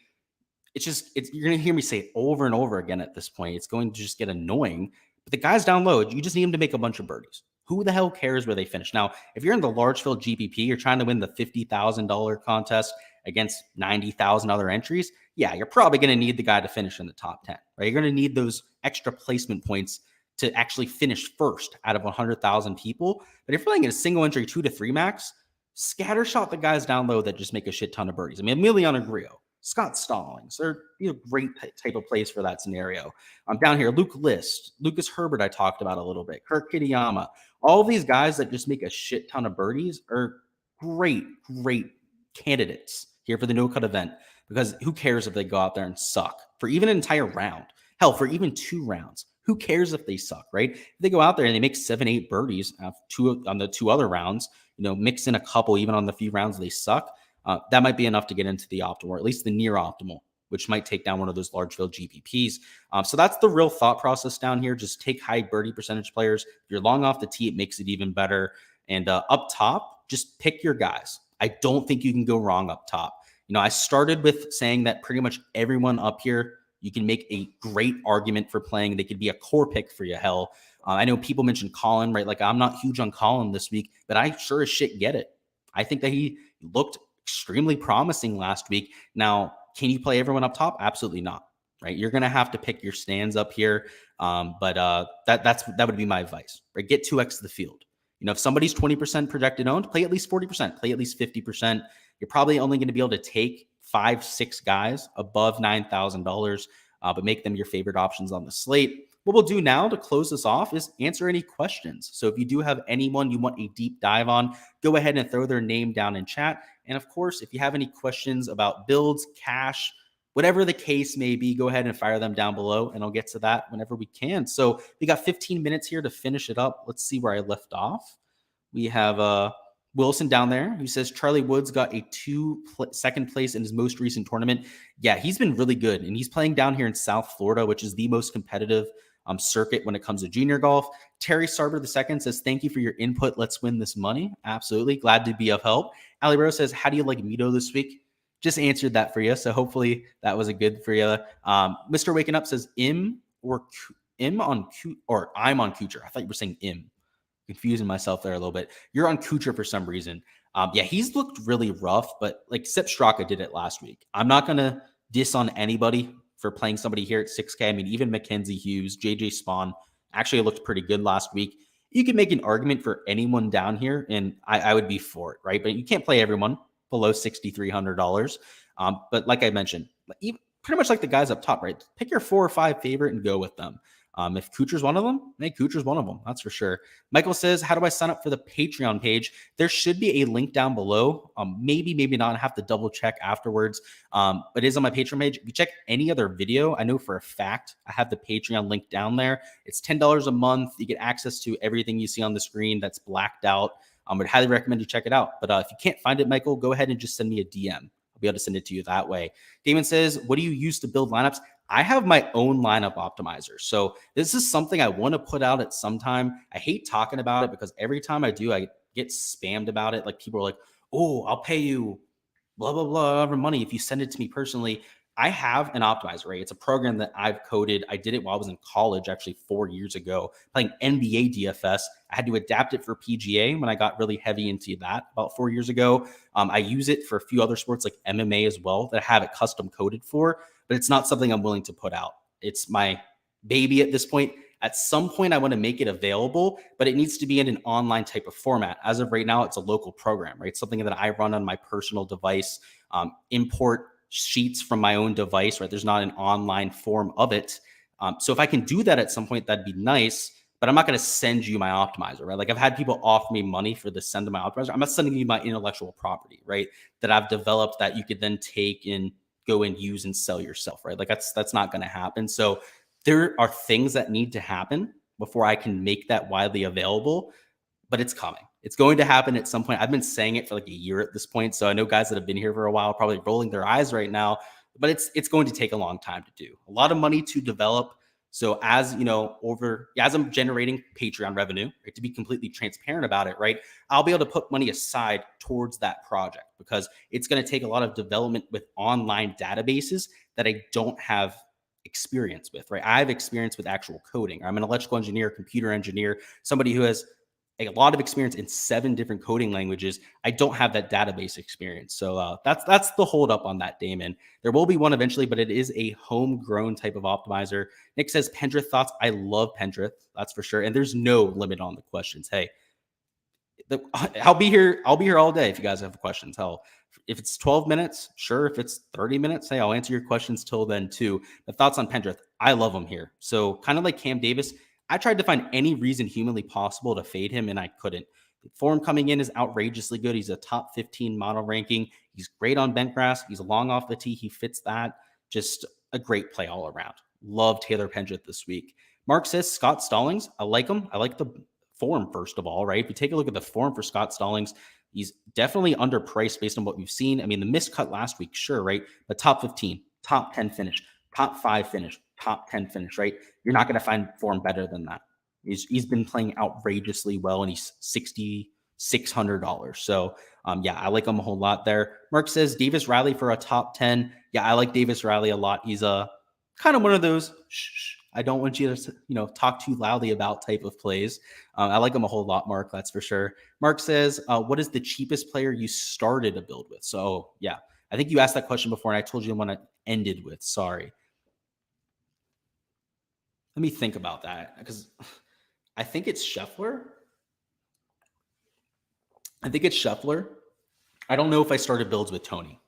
you're going to hear me say it over and over again at this point. It's going to just get annoying. But the guys down low, you just need them to make a bunch of birdies. Who the hell cares where they finish? Now, if you're in the large field GPP, you're trying to win the $50,000 contest against 90,000 other entries. Yeah, you're probably going to need the guy to finish in the top 10, right? You're going to need those extra placement points to actually finish first out of 100,000 people. But if you're playing in a single entry 2 to 3 max, scattershot the guys down low that just make a shit ton of birdies. I mean, Emiliano Grillo, Scott Stallings, they're a great type of place for that scenario. I'm down here, Luke List, Lucas Herbert I talked about a little bit, Kurt Kitayama. All these guys that just make a shit ton of birdies are great candidates here for the no-cut event. Because who cares if they go out there and suck for even an entire round? Hell, for even 2 rounds. Who cares if they suck, right? If they go out there and they make 7-8 birdies on the 2 other rounds, mix in a couple even on the few rounds they suck, that might be enough to get into the optimal, or at least the near optimal, which might take down one of those large field GPPs. So that's the real thought process down here. Just take high birdie percentage players. If you're long off the tee, it makes it even better. And up top, just pick your guys. I don't think you can go wrong up top. I started with saying that pretty much everyone up here, you can make a great argument for playing. They could be a core pick for you. Hell, I know people mentioned Colin, right? Like I'm not huge on Colin this week, but I sure as shit get it. I think that he looked extremely promising last week. Now, Can you play everyone up top? Absolutely not. Right? You're going to have to pick your stands up here. That would be my advice. Right? Get 2x the field. If somebody's 20% projected owned, play at least 40%, play at least 50%. You're probably only going to be able to take 5-6 guys above $9,000, but make them your favorite options on the slate. What we'll do now to close this off is answer any questions. So if you do have anyone you want a deep dive on, go ahead and throw their name down in chat. And of course, if you have any questions about builds, cash, whatever the case may be, go ahead and fire them down below, and I'll get to that whenever we can. So we got 15 minutes here to finish it up. Let's see where I left off. We have Wilson down there who says Charlie Woods got a second place in his most recent tournament. Yeah, he's been really good, and he's playing down here in South Florida, which is the most competitive circuit when it comes to junior golf. Terry Sarber II says, thank you for your input. Let's win this money. Absolutely. Glad to be of help. Ali Rose says, how do you like Mito this week? Just answered that for you. So hopefully that was a good for you. Mr. Waking Up says I'm on Kuchar. I thought you were saying confusing myself there a little bit. You're on Kuchar for some reason. Yeah, he's looked really rough, but like Sepp Straka did it last week. I'm not going to diss on anybody for playing somebody here at 6K. I mean, even Mackenzie Hughes, JJ Spawn actually looked pretty good last week. You can make an argument for anyone down here, and I would be for it, right? But you can't play everyone below $6,300. But like I mentioned, pretty much like the guys up top, right? Pick your 4 or 5 favorite and go with them. If Kuchar's one of them, Kuchar's one of them. That's for sure. Michael says, how do I sign up for the Patreon page? There should be a link down below. Maybe not. I have to double check afterwards. But it is on my Patreon page. If you check any other video, I know for a fact I have the Patreon link down there. It's $10 a month. You get access to everything you see on the screen that's blacked out. I would highly recommend you check it out. But if you can't find it, Michael, go ahead and just send me a DM. I'll be able to send it to you that way. Damon says, what do you use to build lineups? I have my own lineup optimizer. So this is something I want to put out at some time. I hate talking about it because every time I do, I get spammed about it. Like people are like, oh, I'll pay you blah, blah, blah money if you send it to me personally. I have an optimizer, right? It's a program that I've coded. I did it while I was in college, actually 4 years ago, playing NBA DFS. I had to adapt it for PGA when I got really heavy into that about 4 years ago. I use it for a few other sports like MMA as well that I have it custom coded for, but it's not something I'm willing to put out. It's my baby at this point. At some point, I want to make it available, but it needs to be in an online type of format. As of right now, it's a local program, right? It's something that I run on my personal device, import sheets from my own device, right? There's not an online form of it. So if I can do that at some point, that'd be nice, but I'm not going to send you my optimizer, right? Like I've had people offer me money for the send to my optimizer. I'm not sending you my intellectual property, right? That I've developed that you could then take and go and use and sell yourself, right? Like that's not going to happen. So there are things that need to happen before I can make that widely available, but it's coming. It's going to happen at some point. I've been saying it for like a year at this point. So I know guys that have been here for a while probably rolling their eyes right now, but it's going to take a long time to do. A lot of money to develop. So as you know, as I'm generating Patreon revenue, right, to be completely transparent about it, right, I'll be able to put money aside towards that project because it's going to take a lot of development with online databases that I don't have experience with, right? I have experience with actual coding. I'm an electrical engineer, computer engineer, somebody who has a lot of experience in 7 different coding languages. I don't have that database experience. So that's the hold up on that, Damon. There will be one eventually, but it is a homegrown type of optimizer. Nick says, Pendrith thoughts. I love Pendrith. That's for sure. And there's no limit on the questions. Hey, I'll be here all day if you guys have questions. Hell, if it's 12 minutes, sure. If it's 30 minutes, hey, I'll answer your questions till then too. The thoughts on Pendrith. I love him here. So kind of like Cam Davis, I tried to find any reason humanly possible to fade him, and I couldn't. The form coming in is outrageously good. He's a top 15 model ranking. He's great on bent grass. He's long off the tee. He fits that. Just a great play all around. Love Taylor Pendrith this week. Mark says Scott Stallings. I like him. I like the form, first of all, right? If you take a look at the form for Scott Stallings, he's definitely underpriced based on what we've seen. I mean, the missed cut last week, sure, right? But top 15, top 10 finish, top 5 finish, top 10 finish, right? You're not going to find form better than that. He's been playing outrageously well, and he's $6,600. So, yeah, I like him a whole lot there. Mark says Davis Riley for a top 10. Yeah, I like Davis Riley a lot. He's a kind of one of those, I don't want you to, talk too loudly about type of plays. I like him a whole lot, Mark. That's for sure. Mark says, what is the cheapest player you started a build with? So, yeah, I think you asked that question before, and I told you the one I ended with. Sorry. Let me think about that, because I think it's Scheffler. I don't know if I started builds with Tony.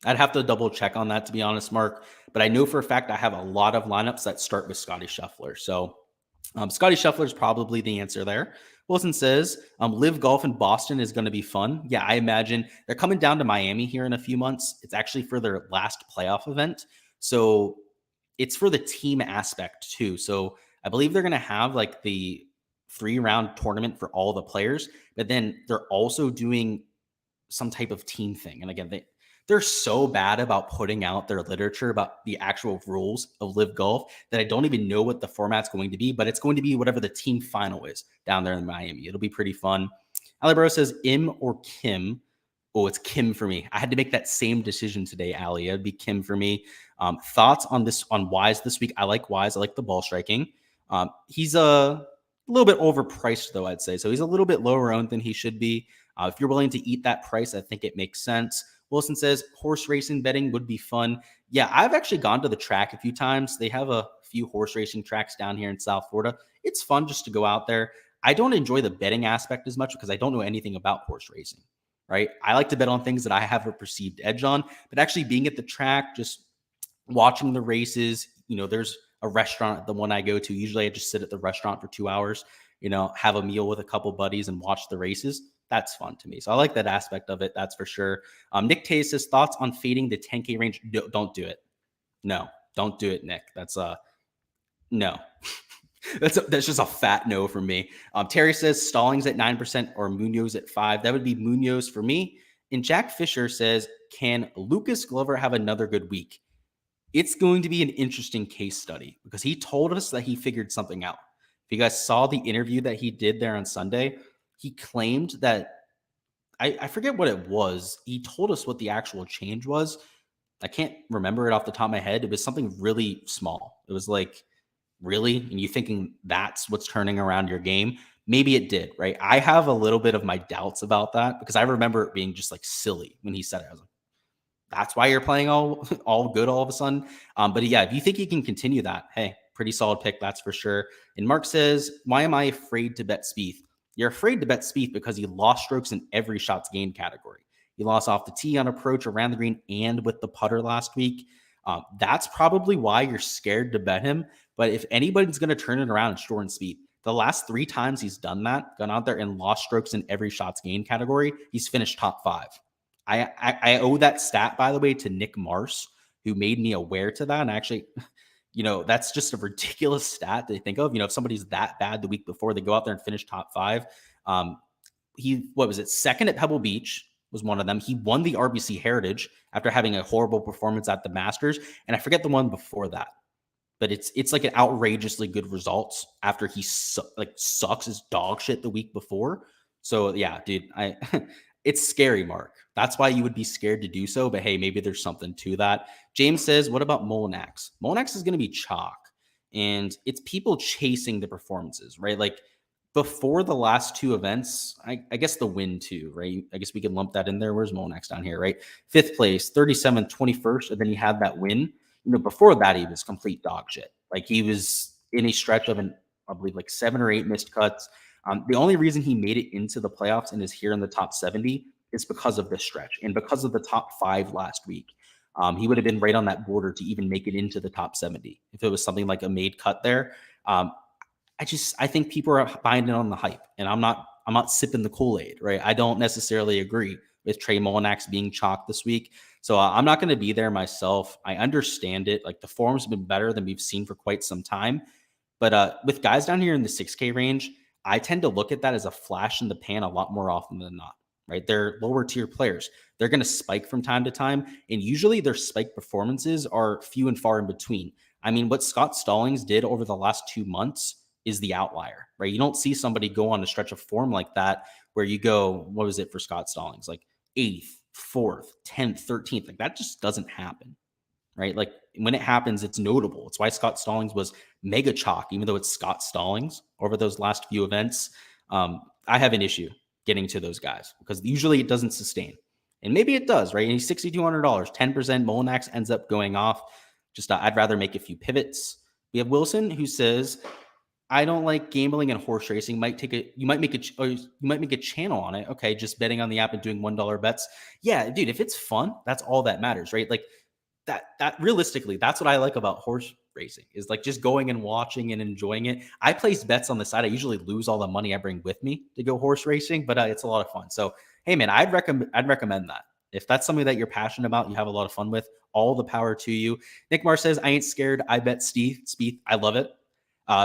I'd have to double check on that, to be honest, Mark. But I know for a fact I have a lot of lineups that start with Scotty Scheffler. So Scotty Scheffler is probably the answer there. Wilson says, Live Golf in Boston is going to be fun. Yeah, I imagine they're coming down to Miami here in a few months. It's actually for their last playoff event. So it's for the team aspect too. So I believe they're going to have like the 3-round tournament for all the players, but then they're also doing some type of team thing. And again, they're so bad about putting out their literature about the actual rules of Live Golf that I don't even know what the format's going to be, but it's going to be whatever the team final is down there in Miami. It'll be pretty fun. Alibro says, Im or Kim? Oh, it's Kim for me. I had to make that same decision today, Ali. It'd be Kim for me. Thoughts on Wise this week? I like Wise. I like the ball striking. He's a little bit overpriced, though, I'd say. So he's a little bit lower owned than he should be. If you're willing to eat that price, I think it makes sense. Wilson says horse racing betting would be fun. Yeah, I've actually gone to the track a few times. They have a few horse racing tracks down here in South Florida. It's fun just to go out there. I don't enjoy the betting aspect as much because I don't know anything about horse racing, right? I like to bet on things that I have a perceived edge on, but actually being at the track, just watching the races, there's a restaurant, the one I go to. Usually I just sit at the restaurant for 2 hours, have a meal with a couple buddies and watch the races. That's fun to me. So I like that aspect of it. That's for sure. Nick Tay says, thoughts on fading the 10K range? Don't do it. No, don't do it, Nick. That's no. That's just a fat no from me. Terry says Stallings at 9% or Munoz at 5%. That would be Munoz for me. And Jack Fisher says, can Lucas Glover have another good week? It's going to be an interesting case study because he told us that he figured something out. If you guys saw the interview that he did there on Sunday, he claimed that, I forget what it was. He told us what the actual change was. I can't remember it off the top of my head. It was something really small. It was like, really? And you thinking that's what's turning around your game? Maybe it did, right? I have a little bit of my doubts about that because I remember it being just like silly when he said it. I was like, that's why you're playing all good all of a sudden. But yeah, if you think he can continue that, hey, pretty solid pick, that's for sure. And Mark says, why am I afraid to bet Spieth? You're afraid to bet Spieth because he lost strokes in every shots gained category. He lost off the tee on approach, around the green, and with the putter last week. That's probably why you're scared to bet him. But if anybody's going to turn it around, it's Jordan Spieth. The last 3 times he's done that, gone out there and lost strokes in every shots gained category, he's finished top 5. I owe that stat, by the way, to Nick Marsh, who made me aware to that. And actually, that's just a ridiculous stat to think of. If somebody's that bad the week before, they go out there and finish top 5. Second at Pebble Beach was one of them. He won the RBC Heritage after having a horrible performance at the Masters. And I forget the one before that. But it's like an outrageously good results after he sucks his dog shit the week before. So yeah, dude, it's scary, Mark. That's why you would be scared to do so. But hey, maybe there's something to that. James says, what about Molinax? Molinax is going to be chalk. And it's people chasing the performances, right? Like before the last 2 events, I guess the win too, right? I guess we can lump that in there. Where's Molinax down here, right? 5th place, 37th, 21st. And then he had that win. Before that, he was complete dog shit. Like he was in a stretch of, I believe, like 7 or 8 missed cuts. The only reason he made it into the playoffs and is here in the top 70 is because of this stretch and because of the top 5 last week. He would have been right on that border to even make it into the top 70 if it was something like a made cut there. I think people are buying it on the hype, and I'm not sipping the Kool-Aid, right? I don't necessarily agree with Trey Molinax being chalked this week. So I'm not going to be there myself. I understand it. Like the form's been better than we've seen for quite some time. But with guys down here in the 6K range, I tend to look at that as a flash in the pan a lot more often than not, right? They're lower tier players. They're going to spike from time to time. And usually their spike performances are few and far in between. I mean, what Scott Stallings did over the last 2 months is the outlier, right? You don't see somebody go on a stretch of form like that where you go, what was it for Scott Stallings? Like 8th, 4th, 10th, 13th. Like that just doesn't happen, right? Like when it happens, it's notable. It's why Scott Stallings was mega chalk, even though it's Scott Stallings over those last few events. I have an issue getting to those guys because usually it doesn't sustain. And maybe it does, right? And he's $6,200, 10%. Molinax ends up going off. Just I'd rather make a few pivots. We have Wilson who says, I don't like gambling and horse racing. You might make a channel on it. Okay, just betting on the app and doing $1 bets. Yeah, dude, if it's fun, that's all that matters, right? Like that realistically, that's what I like about horse racing is like just going and watching and enjoying it. I place bets on the side. I usually lose all the money I bring with me to go horse racing, but it's a lot of fun. So, hey man, I'd recommend that. If that's something that you're passionate about, you have a lot of fun with, all the power to you. Nick Mar says, I ain't scared. I bet Spieth. I love it.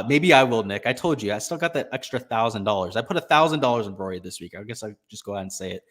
Maybe I will, Nick. I told you, I still got that extra $1,000. I put $1,000 in Rory this week. I guess I just go ahead and say it.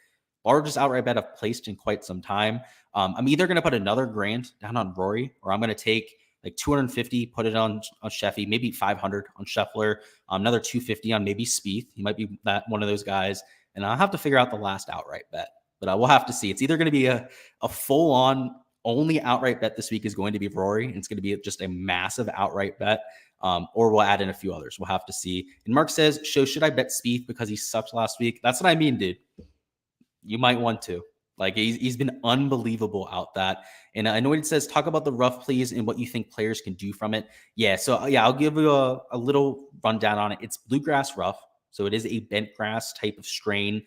Largest outright bet I've placed in quite some time. I'm either going to put another grand down on Rory, or I'm going to take like 250, put it on Sheffy, maybe 500 on Scheffler, another 250 on maybe Spieth. He might be that one of those guys, and I'll have to figure out the last outright bet. But we'll have to see. It's either going to be a full-on only outright bet this week is going to be Rory, and it's going to be just a massive outright bet. Or we'll add in a few others. We'll have to see. And Mark says, should I bet Spieth because he sucked last week? That's what I mean, dude. You might want to. Like, he's been unbelievable out that. And I know it says, talk about the rough, please, and what you think players can do from it. Yeah, so yeah, I'll give you a little rundown on it. It's bluegrass rough, so it is a bent grass type of strain.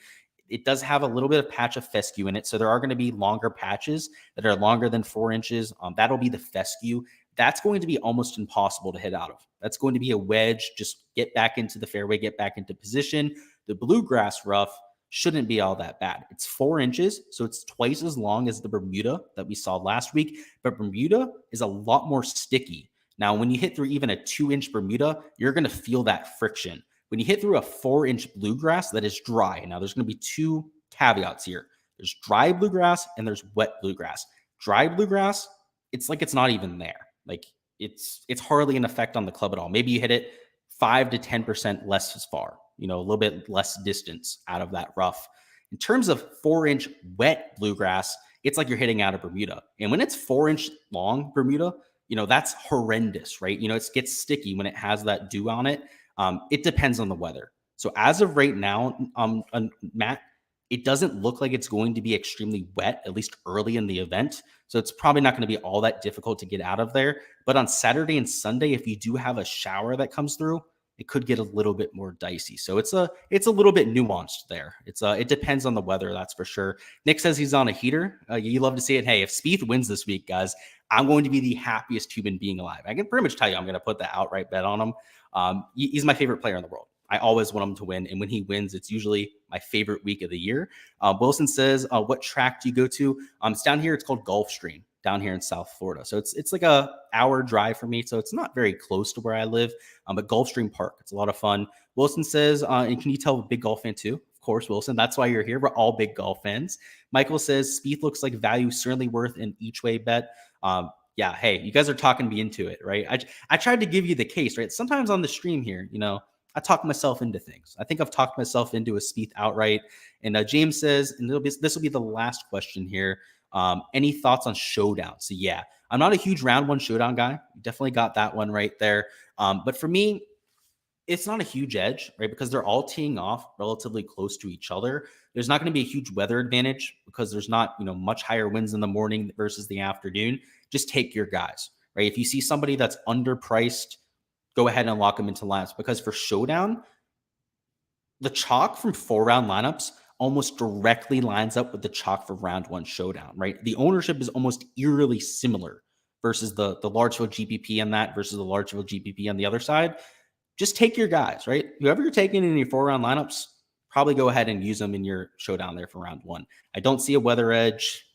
It does have a little bit of patch of fescue in it, so there are going to be longer patches that are longer than 4 inches. That'll be the fescue. That's going to be almost impossible to hit out of. That's going to be a wedge. Just get back into the fairway, get back into position. The bluegrass rough shouldn't be all that bad. It's 4 inches, so it's twice as long as the Bermuda that we saw last week, but Bermuda is a lot more sticky. Now, when you hit through even a 2-inch Bermuda, you're going to feel that friction. When you hit through a 4-inch bluegrass that is dry, now there's going to be 2 caveats here. There's dry bluegrass and there's wet bluegrass. Dry bluegrass, it's like it's not even there. Like it's hardly an effect on the club at all. Maybe you hit it 5 to 10% less as far, a little bit less distance out of that rough. In terms of 4-inch wet bluegrass, it's like you're hitting out of Bermuda. And when it's 4-inch long Bermuda, that's horrendous, right? It gets sticky when it has that dew on it. It depends on the weather. So as of right now, Matt, it doesn't look like it's going to be extremely wet, at least early in the event. So it's probably not going to be all that difficult to get out of there. But on Saturday and Sunday, if you do have a shower that comes through, it could get a little bit more dicey. So it's a little bit nuanced there. It depends on the weather, that's for sure. Nick says he's on a heater. You love to see it. Hey, if Spieth wins this week, guys, I'm going to be the happiest human being alive. I can pretty much tell you I'm going to put the outright bet on him. He's my favorite player in the world. I always want him to win. And when he wins, it's usually my favorite week of the year. Wilson says, what track do you go to? It's down here. It's called Gulfstream down here in South Florida. So it's like a hour drive for me. So it's not very close to where I live, but Gulfstream Park, it's a lot of fun. Wilson says, and can you tell a big golf fan too? Of course, Wilson, that's why you're here. We're all big golf fans. Michael says, Spieth looks like value, certainly worth an each way bet. Yeah, hey, you guys are talking me into it, right? I tried to give you the case, right? Sometimes on the stream here, I talk myself into things. I think I've talked myself into a Spieth outright. And James says, and this will be the last question here. Any thoughts on Showdown? So yeah, I'm not a huge round 1 Showdown guy. Definitely got that one right there. But for me, it's not a huge edge, right? Because they're all teeing off relatively close to each other. There's not going to be a huge weather advantage because there's not, much higher winds in the morning versus the afternoon. Just take your guys, right? If you see somebody that's underpriced, go ahead and lock them into lineups, because for Showdown, the chalk from 4-round lineups almost directly lines up with the chalk for round 1 Showdown, right? The ownership is almost eerily similar versus the Largeville GPP on that versus the Largeville GPP on the other side. Just take your guys, right? Whoever you're taking in your 4-round lineups, probably go ahead and use them in your Showdown there for round 1. I don't see a weather edge,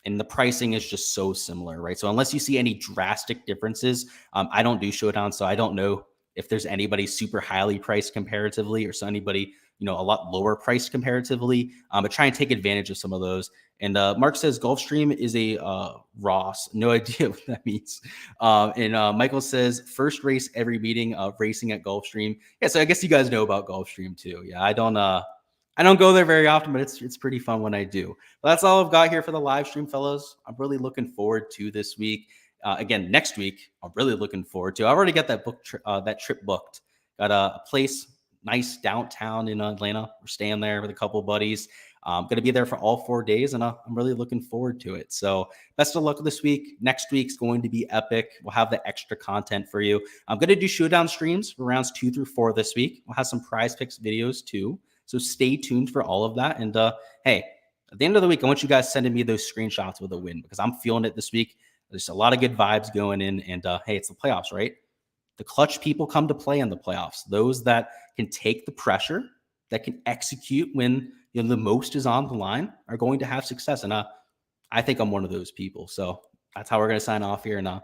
and the pricing is just so similar, right? So unless you see any drastic differences, I don't do Showdown, so I don't know if there's anybody super highly priced comparatively or so anybody, a lot lower priced comparatively, but try and take advantage of some of those. And Mark says Gulfstream is a Ross. No idea what that means. And Michael says first race every meeting of racing at Gulfstream. Yeah, so I guess you guys know about Gulfstream too. Yeah, I don't go there very often, but it's pretty fun when I do. But that's all I've got here for the live stream, fellas. I'm really looking forward to this week. Again, next week, I'm really looking forward to. I've already got that trip booked. Got a place nice downtown in Atlanta. We're staying there with a couple of buddies. I'm going to be there for all 4 days, and I'm really looking forward to it. So best of luck this week. Next week's going to be epic. We'll have the extra content for you. I'm going to do showdown streams for rounds 2 through 4 this week. We'll have some prize picks videos too. So stay tuned for all of that. And hey, at the end of the week, I want you guys sending me those screenshots with a win, because I'm feeling it this week. There's a lot of good vibes going in. And hey, it's the playoffs, right? The clutch people come to play in the playoffs. Those that can take the pressure, that can execute when the most is on the line, are going to have success. And I think I'm one of those people. So that's how we're going to sign off here. And